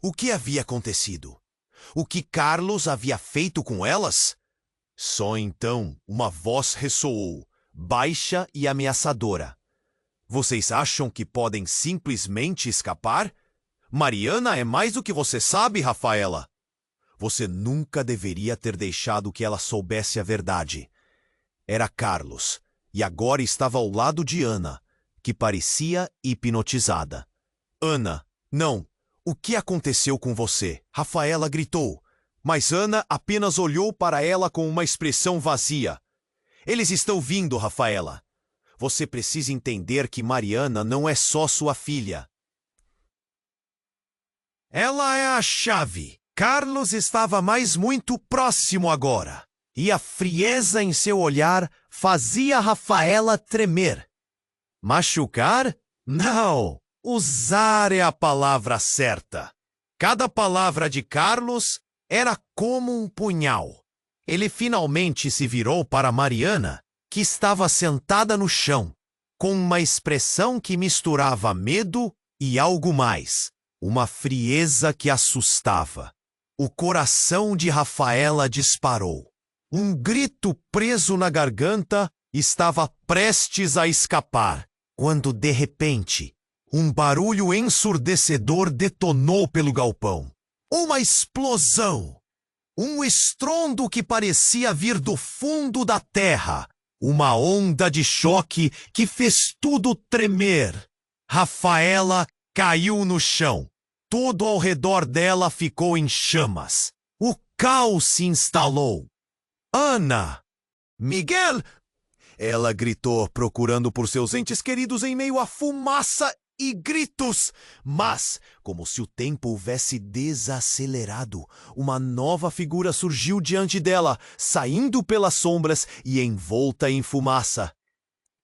O que havia acontecido? O que Carlos havia feito com elas? Só então uma voz ressoou, baixa e ameaçadora. Vocês acham que podem simplesmente escapar? Mariana é mais do que você sabe, Rafaela. Você nunca deveria ter deixado que ela soubesse a verdade. Era Carlos, e agora estava ao lado de Ana, que parecia hipnotizada. Ana, não! O que aconteceu com você? Rafaela gritou, mas Ana apenas olhou para ela com uma expressão vazia. Eles estão vindo, Rafaela. Você precisa entender que Mariana não é só sua filha. Ela é a chave. Carlos estava muito próximo agora, e a frieza em seu olhar fazia Rafaela tremer. Machucar? Não! Usar é a palavra certa. Cada palavra de Carlos era como um punhal. Ele finalmente se virou para Mariana, que estava sentada no chão, com uma expressão que misturava medo e algo mais, uma frieza que assustava. O coração de Rafaela disparou. Um grito preso na garganta estava prestes a escapar, quando de repente, um barulho ensurdecedor detonou pelo galpão. Uma explosão! Um estrondo que parecia vir do fundo da terra. Uma onda de choque que fez tudo tremer. Rafaela caiu no chão. Tudo ao redor dela ficou em chamas. O caos se instalou. Ana! Miguel! Ela gritou, procurando por seus entes queridos em meio à fumaça e gritos. Mas, como se o tempo houvesse desacelerado, uma nova figura surgiu diante dela, saindo pelas sombras e envolta em fumaça.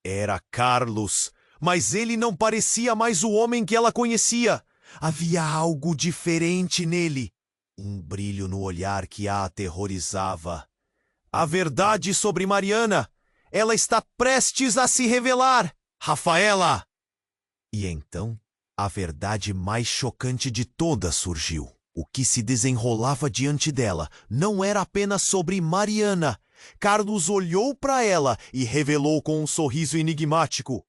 Era Carlos, mas ele não parecia mais o homem que ela conhecia. Havia algo diferente nele, um brilho no olhar que a aterrorizava. A verdade sobre Mariana, ela está prestes a se revelar, Rafaela! E então, a verdade mais chocante de todas surgiu. O que se desenrolava diante dela não era apenas sobre Mariana. Carlos olhou para ela e revelou com um sorriso enigmático.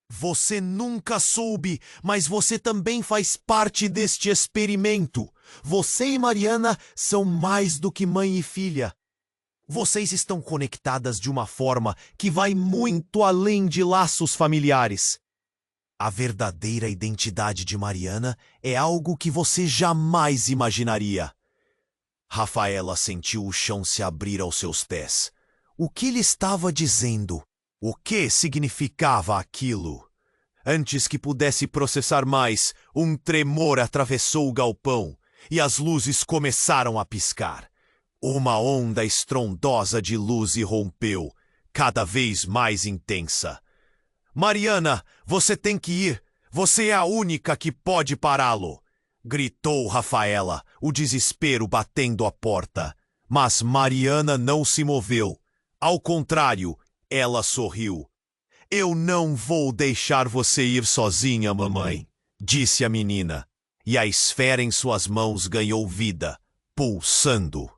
Você nunca soube, mas você também faz parte deste experimento. Você e Mariana são mais do que mãe e filha. Vocês estão conectadas de uma forma que vai muito além de laços familiares. A verdadeira identidade de Mariana é algo que você jamais imaginaria. Rafaela sentiu o chão se abrir aos seus pés. O que ele estava dizendo? O que significava aquilo? Antes que pudesse processar mais, um tremor atravessou o galpão e as luzes começaram a piscar. Uma onda estrondosa de luz irrompeu, cada vez mais intensa. Mariana, você tem que ir. Você é a única que pode pará-lo. Gritou Rafaela, o desespero batendo a porta. Mas Mariana não se moveu. Ao contrário, ela sorriu. Eu não vou deixar você ir sozinha, mamãe, disse a menina, e a esfera em suas mãos ganhou vida, pulsando,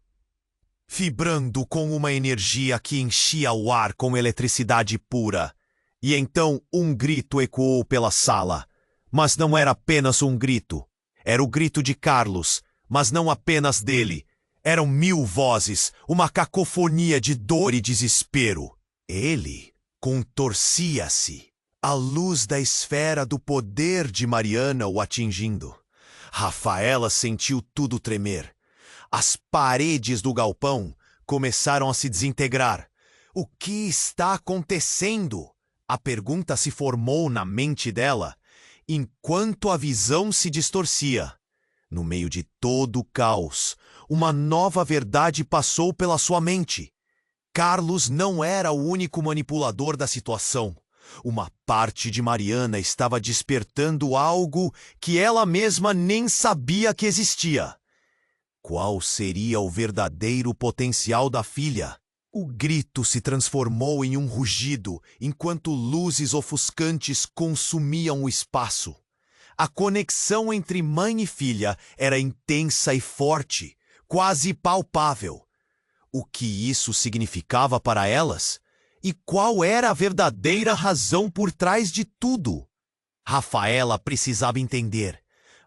vibrando com uma energia que enchia o ar com eletricidade pura. E então um grito ecoou pela sala. Mas não era apenas um grito. Era o grito de Carlos, mas não apenas dele. Eram 1000 vozes, uma cacofonia de dor e desespero. Ele contorcia-se, a luz da esfera do poder de Mariana o atingindo. Rafaela sentiu tudo tremer. As paredes do galpão começaram a se desintegrar. O que está acontecendo? A pergunta se formou na mente dela, enquanto a visão se distorcia. No meio de todo o caos, uma nova verdade passou pela sua mente. Carlos não era o único manipulador da situação. Uma parte de Mariana estava despertando algo que ela mesma nem sabia que existia. Qual seria o verdadeiro potencial da filha? O grito se transformou em um rugido, enquanto luzes ofuscantes consumiam o espaço. A conexão entre mãe e filha era intensa e forte, quase palpável. O que isso significava para elas? E qual era a verdadeira razão por trás de tudo? Rafaela precisava entender,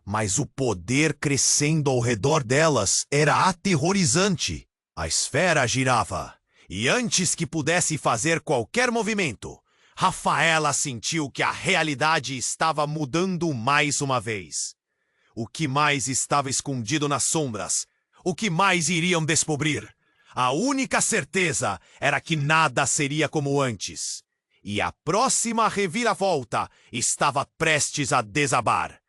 mas o poder crescendo ao redor delas era aterrorizante. A esfera girava, e antes que pudesse fazer qualquer movimento, Rafaela sentiu que a realidade estava mudando mais uma vez. O que mais estava escondido nas sombras? O que mais iriam descobrir? A única certeza era que nada seria como antes. E a próxima reviravolta estava prestes a desabar.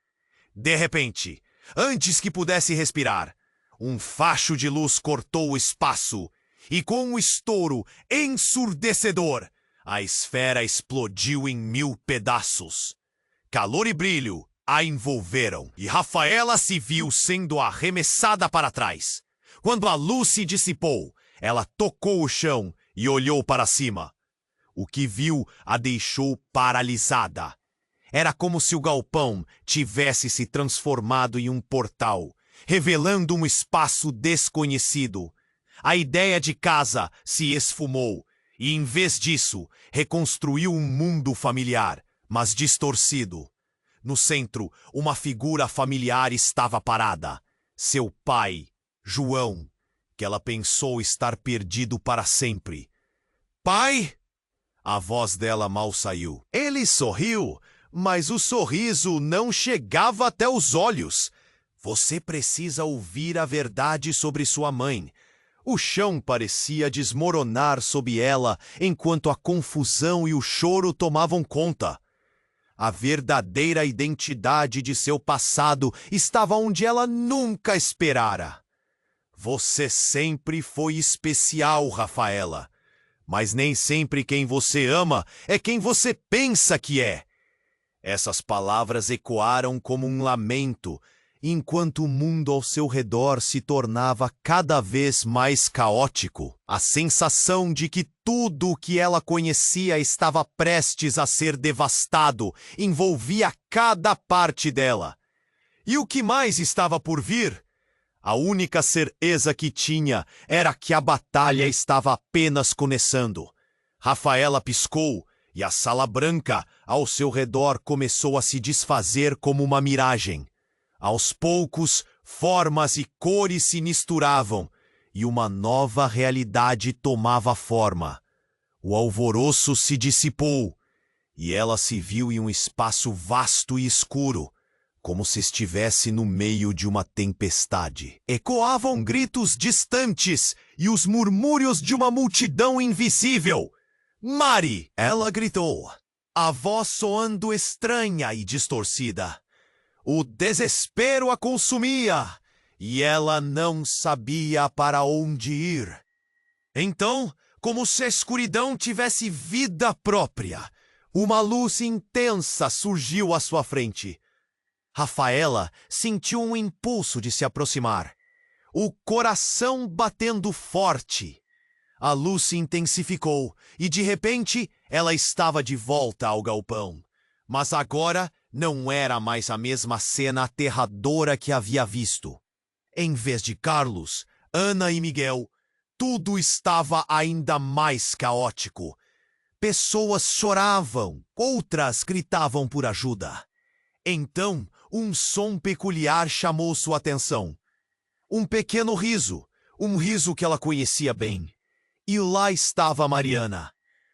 De repente, antes que pudesse respirar, um facho de luz cortou o espaço e, com um estouro ensurdecedor, a esfera explodiu em 1000 pedaços. Calor e brilho a envolveram e Rafaela se viu sendo arremessada para trás. Quando a luz se dissipou, ela tocou o chão e olhou para cima. O que viu a deixou paralisada. Era como se o galpão tivesse se transformado em um portal, revelando um espaço desconhecido. A ideia de casa se esfumou e, em vez disso, reconstruiu um mundo familiar, mas distorcido. No centro, uma figura familiar estava parada. Seu pai, João, que ela pensou estar perdido para sempre. Pai? A voz dela mal saiu. Ele sorriu, mas o sorriso não chegava até os olhos. Você precisa ouvir a verdade sobre sua mãe. O chão parecia desmoronar sob ela enquanto a confusão e o choro tomavam conta. A verdadeira identidade de seu passado estava onde ela nunca esperara. Você sempre foi especial, Rafaela. Mas nem sempre quem você ama é quem você pensa que é. Essas palavras ecoaram como um lamento, enquanto o mundo ao seu redor se tornava cada vez mais caótico. A sensação de que tudo o que ela conhecia estava prestes a ser devastado envolvia cada parte dela. E o que mais estava por vir? A única certeza que tinha era que a batalha estava apenas começando. Rafaela piscou e a sala branca ao seu redor começou a se desfazer como uma miragem. Aos poucos, formas e cores se misturavam e uma nova realidade tomava forma. O alvoroço se dissipou e ela se viu em um espaço vasto e escuro, como se estivesse no meio de uma tempestade. Ecoavam gritos distantes e os murmúrios de uma multidão invisível. Mari! Ela gritou, a voz soando estranha e distorcida. O desespero a consumia e ela não sabia para onde ir. Então, como se a escuridão tivesse vida própria, uma luz intensa surgiu à sua frente. Rafaela sentiu um impulso de se aproximar, o coração batendo forte. A luz se intensificou e, de repente, Ela estava de volta ao galpão, mas agora não era mais a mesma cena aterradora que havia visto. Em vez de Carlos, Ana e Miguel, tudo estava ainda mais caótico. Pessoas choravam, outras gritavam por ajuda. Então, um som peculiar chamou sua atenção. Um pequeno riso, um riso que ela conhecia bem. E lá estava Mariana.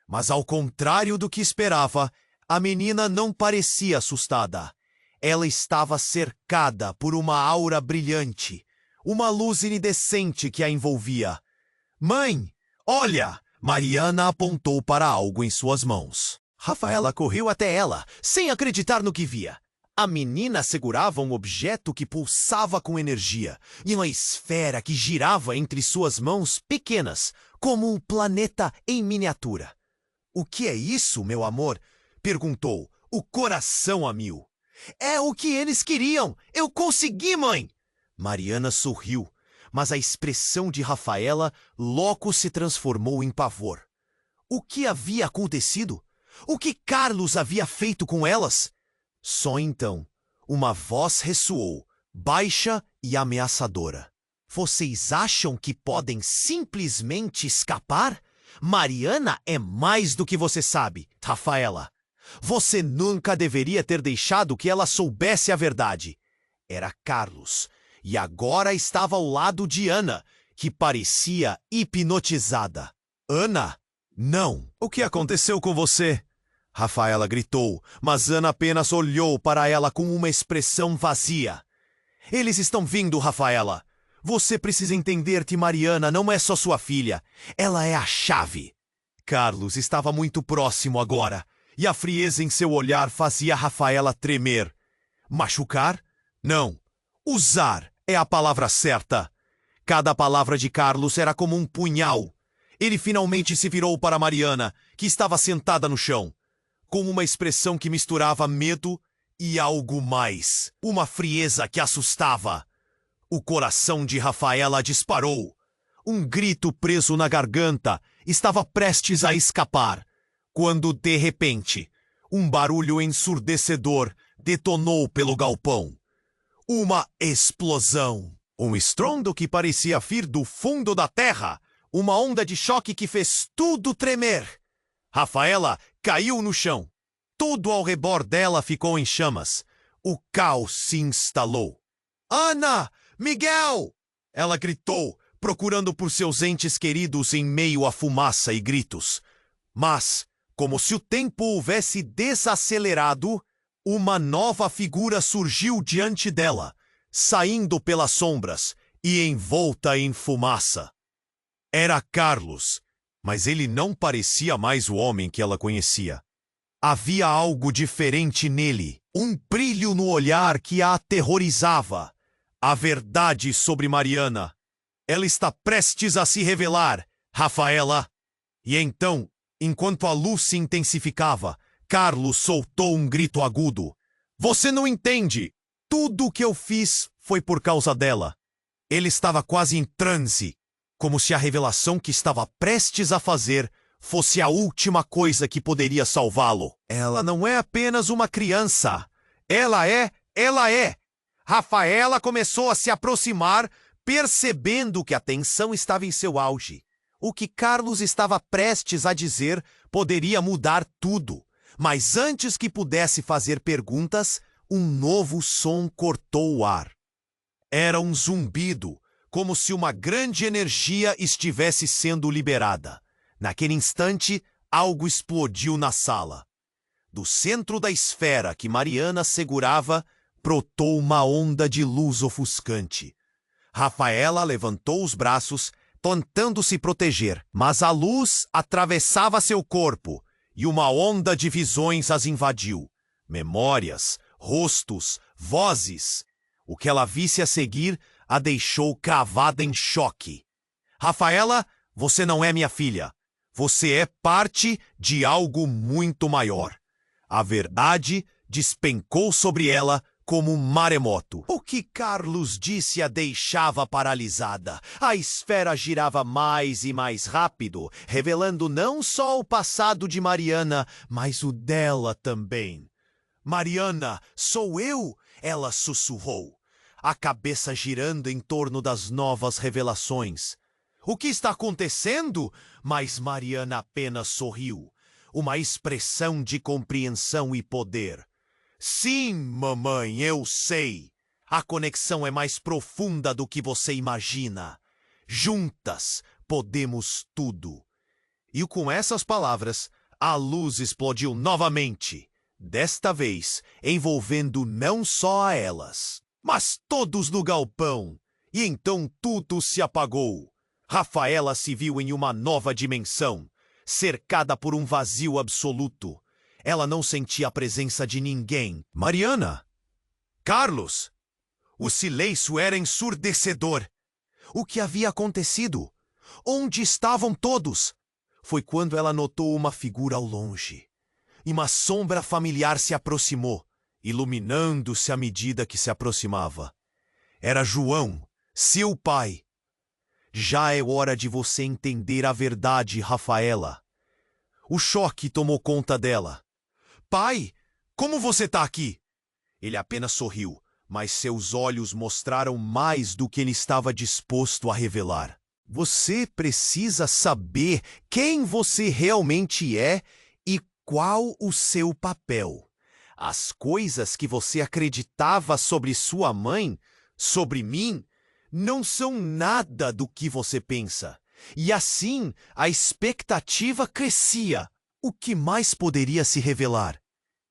Mas ao contrário do que esperava, a menina não parecia assustada. Ela estava cercada por uma aura brilhante, uma luz iridescente que a envolvia. Mãe, olha! Mariana apontou para algo em suas mãos. Rafaela correu até ela, sem acreditar no que via. A menina segurava um objeto que pulsava com energia, e uma esfera que girava entre suas mãos pequenas, como um planeta em miniatura. O que é isso, meu amor? Perguntou, o coração a mil. É o que eles queriam! Eu consegui, mãe! Mariana sorriu, mas a expressão de Rafaela logo se transformou em pavor. O que havia acontecido? O que Carlos havia feito com elas? Só então, uma voz ressoou, baixa e ameaçadora. Vocês acham que podem simplesmente escapar? Mariana é mais do que você sabe, Rafaela. Você nunca deveria ter deixado que ela soubesse a verdade. Era Carlos, e agora estava ao lado de Ana, que parecia hipnotizada. Ana? Não. O que aconteceu com você? Rafaela gritou, mas Ana apenas olhou para ela com uma expressão vazia. Eles estão vindo, Rafaela. Você precisa entender que Mariana não é só sua filha. Ela é a chave. Carlos estava muito próximo agora, e a frieza em seu olhar fazia Rafaela tremer. Machucar? Não. Usar é a palavra certa. Cada palavra de Carlos era como um punhal. Ele finalmente se virou para Mariana, que estava sentada no chão, com uma expressão que misturava medo e algo mais. Uma frieza que assustava. O coração de Rafaela disparou. Um grito preso na garganta estava prestes a escapar, quando, de repente, um barulho ensurdecedor detonou pelo galpão. Uma explosão. Um estrondo que parecia vir do fundo da terra. Uma onda de choque que fez tudo tremer. Rafaela caiu no chão. Tudo ao redor dela ficou em chamas. O caos se instalou. Ana! Miguel! Ela gritou, procurando por seus entes queridos em meio à fumaça e gritos. Mas, como se o tempo houvesse desacelerado, uma nova figura surgiu diante dela, saindo pelas sombras e envolta em fumaça. Era Carlos, mas ele não parecia mais o homem que ela conhecia. Havia algo diferente nele, um brilho no olhar que a aterrorizava. A verdade sobre Mariana. Ela está prestes a se revelar, Rafaela. E então, enquanto a luz se intensificava, Carlos soltou um grito agudo. Você não entende! Tudo o que eu fiz foi por causa dela. Ele estava quase em transe, como se a revelação que estava prestes a fazer fosse a última coisa que poderia salvá-lo. Ela não é apenas uma criança. Ela é! Rafaela começou a se aproximar, percebendo que a tensão estava em seu auge. O que Carlos estava prestes a dizer poderia mudar tudo. Mas antes que pudesse fazer perguntas, um novo som cortou o ar. Era um zumbido, como se uma grande energia estivesse sendo liberada. Naquele instante, algo explodiu na sala. Do centro da esfera que Mariana segurava, brotou uma onda de luz ofuscante. Rafaela levantou os braços, tentando se proteger, mas a luz atravessava seu corpo e uma onda de visões as invadiu. Memórias, rostos, vozes. O que ela visse a seguir a deixou cravada em choque. Rafaela, você não é minha filha. Você é parte de algo muito maior. A verdade despencou sobre ela como um maremoto. O que Carlos disse a deixava paralisada. A esfera girava mais e mais rápido, revelando não só o passado de Mariana, mas o dela também. Mariana, sou eu? Ela sussurrou, a cabeça girando em torno das novas revelações. O que está acontecendo? Mas Mariana apenas sorriu, uma expressão de compreensão e poder. Sim, mamãe, eu sei. A conexão é mais profunda do que você imagina. Juntas podemos tudo. E com essas palavras, a luz explodiu novamente. Desta vez, envolvendo não só a elas, mas todos no galpão. E então tudo se apagou. Rafaela se viu em uma nova dimensão, cercada por um vazio absoluto. Ela não sentia a presença de ninguém. Mariana! Carlos! O silêncio era ensurdecedor. O que havia acontecido? Onde estavam todos? Foi quando ela notou uma figura ao longe. E uma sombra familiar se aproximou, iluminando-se à medida que se aproximava. Era João, seu pai. Já é hora de você entender a verdade, Rafaela. O choque tomou conta dela. Pai, como você está aqui? Ele apenas sorriu, mas seus olhos mostraram mais do que ele estava disposto a revelar. Você precisa saber quem você realmente é e qual o seu papel. As coisas que você acreditava sobre sua mãe, sobre mim, não são nada do que você pensa. E assim, a expectativa crescia. O que mais poderia se revelar?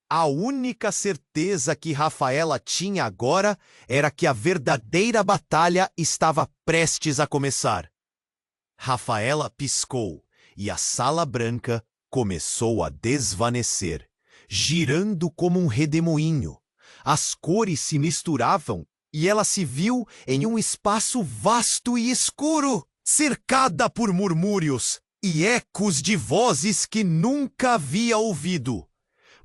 A única certeza que Rafaela tinha agora era que a verdadeira batalha estava prestes a começar. Rafaela piscou e a sala branca começou a desvanecer, girando como um redemoinho. As cores se misturavam e ela se viu em um espaço vasto e escuro, cercada por murmúrios e ecos de vozes que nunca havia ouvido.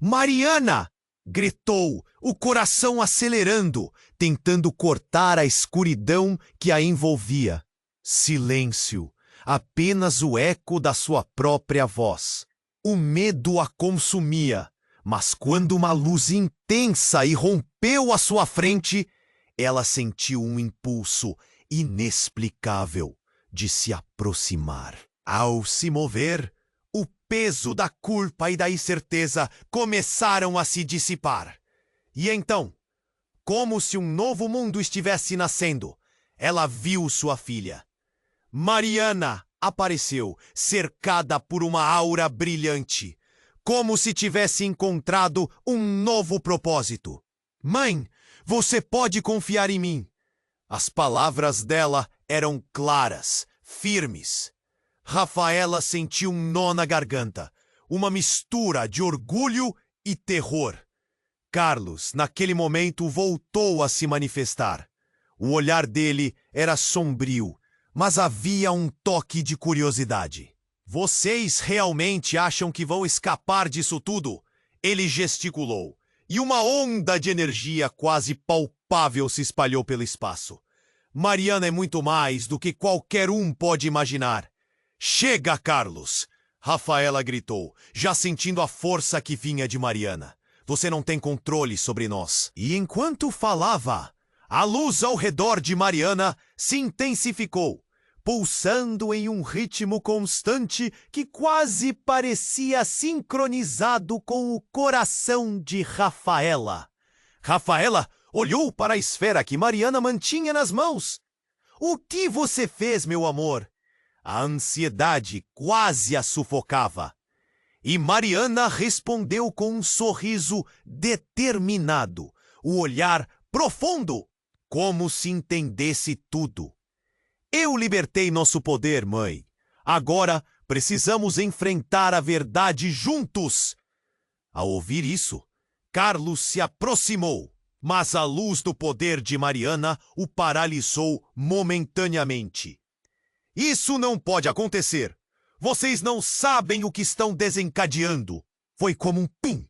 Mariana! Gritou, o coração acelerando, tentando cortar a escuridão que a envolvia. Silêncio, apenas o eco da sua própria voz. O medo a consumia, mas quando uma luz intensa irrompeu à sua frente, ela sentiu um impulso inexplicável de se aproximar. Ao se mover, o peso da culpa e da incerteza começaram a se dissipar. E então, como se um novo mundo estivesse nascendo, ela viu sua filha. Mariana apareceu, cercada por uma aura brilhante, como se tivesse encontrado um novo propósito. Mãe, você pode confiar em mim. As palavras dela eram claras, firmes. Rafaela sentiu um nó na garganta, uma mistura de orgulho e terror. Carlos, naquele momento, voltou a se manifestar. O olhar dele era sombrio, mas havia um toque de curiosidade. Vocês realmente acham que vão escapar disso tudo? Ele gesticulou, e uma onda de energia quase palpável se espalhou pelo espaço. Mariana é muito mais do que qualquer um pode imaginar. Chega, Carlos! Rafaela gritou, já sentindo a força que vinha de Mariana. Você não tem controle sobre nós. E enquanto falava, a luz ao redor de Mariana se intensificou, pulsando em um ritmo constante que quase parecia sincronizado com o coração de Rafaela. Rafaela olhou para a esfera que Mariana mantinha nas mãos. O que você fez, meu amor? A ansiedade quase a sufocava. E Mariana respondeu com um sorriso determinado, o olhar profundo, como se entendesse tudo. Eu libertei nosso poder, mãe. Agora precisamos enfrentar a verdade juntos. Ao ouvir isso, Carlos se aproximou, mas a luz do poder de Mariana o paralisou momentaneamente. Isso não pode acontecer. Vocês não sabem o que estão desencadeando. Foi como um pum.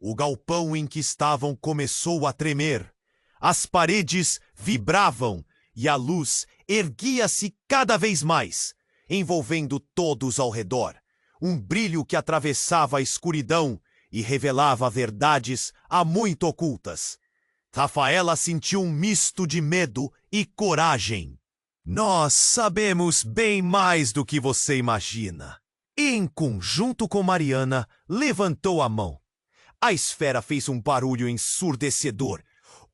O galpão em que estavam começou a tremer. As paredes vibravam e a luz erguia-se cada vez mais, envolvendo todos ao redor. Um brilho que atravessava a escuridão e revelava verdades há muito ocultas. Rafaela sentiu um misto de medo e coragem. Nós sabemos bem mais do que você imagina. E, em conjunto com Mariana, levantou a mão. A esfera fez um barulho ensurdecedor,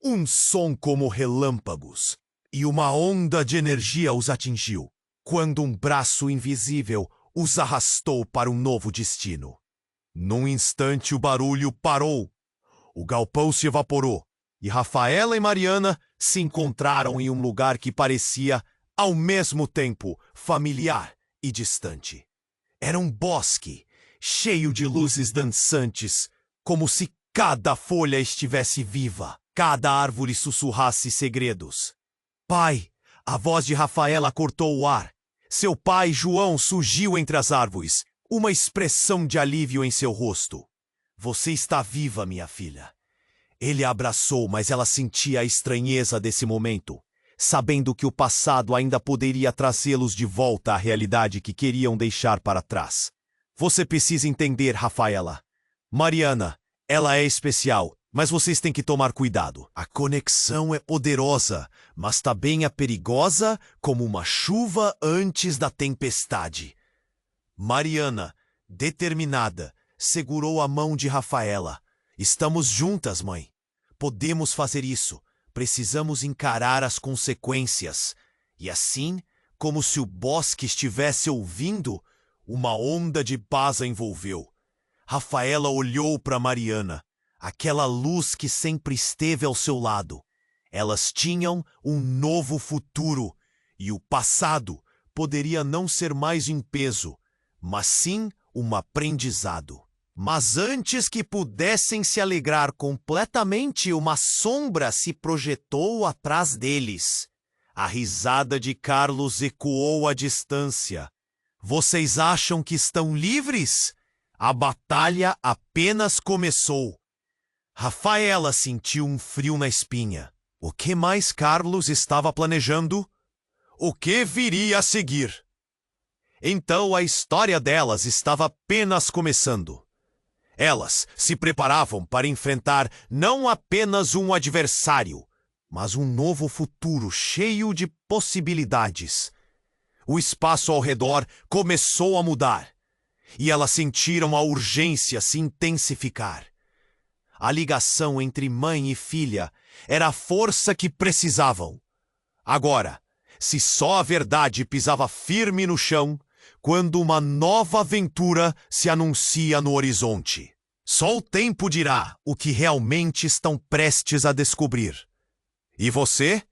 um som como relâmpagos, e uma onda de energia os atingiu, quando um braço invisível os arrastou para um novo destino. Num instante o barulho parou, o galpão se evaporou, e Rafaela e Mariana se encontraram em um lugar que parecia, ao mesmo tempo, familiar e distante. Era um bosque, cheio de luzes dançantes, como se cada folha estivesse viva, cada árvore sussurrasse segredos. Pai, a voz de Rafaela cortou o ar. Seu pai, João, surgiu entre as árvores, uma expressão de alívio em seu rosto. Você está viva, minha filha. Ele a abraçou, mas ela sentia a estranheza desse momento, sabendo que o passado ainda poderia trazê-los de volta à realidade que queriam deixar para trás. Você precisa entender, Rafaela. Mariana, ela é especial, mas vocês têm que tomar cuidado. A conexão é poderosa, mas também é perigosa como uma chuva antes da tempestade. Mariana, determinada, segurou a mão de Rafaela. Estamos juntas, mãe. Podemos fazer isso. Precisamos encarar as consequências. E assim, como se o bosque estivesse ouvindo, uma onda de paz a envolveu. Rafaela olhou para Mariana, aquela luz que sempre esteve ao seu lado. Elas tinham um novo futuro, e o passado poderia não ser mais um peso, mas sim um aprendizado. Mas antes que pudessem se alegrar completamente, uma sombra se projetou atrás deles. A risada de Carlos ecoou à distância. Vocês acham que estão livres? A batalha apenas começou. Rafaela sentiu um frio na espinha. O que mais Carlos estava planejando? O que viria a seguir? Então a história delas estava apenas começando. Elas se preparavam para enfrentar não apenas um adversário, mas um novo futuro cheio de possibilidades. O espaço ao redor começou a mudar, e elas sentiram a urgência se intensificar. A ligação entre mãe e filha era a força que precisavam. Agora, se só a verdade pisava firme no chão, quando uma nova aventura se anuncia no horizonte. Só o tempo dirá o que realmente estão prestes a descobrir. E você?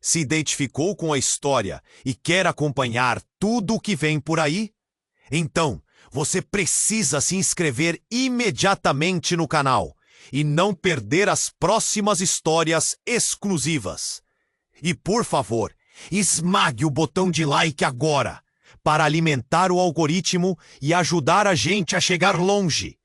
Se identificou com a história e quer acompanhar tudo o que vem por aí? Então, você precisa se inscrever imediatamente no canal e não perder as próximas histórias exclusivas. E por favor, esmague o botão de like agora, para alimentar o algoritmo e ajudar a gente a chegar longe.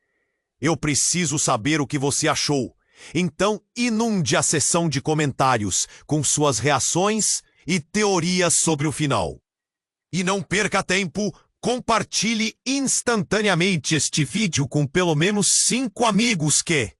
Eu preciso saber o que você achou, então inunde a seção de comentários com suas reações e teorias sobre o final. E não perca tempo, compartilhe instantaneamente este vídeo com pelo menos 5 amigos que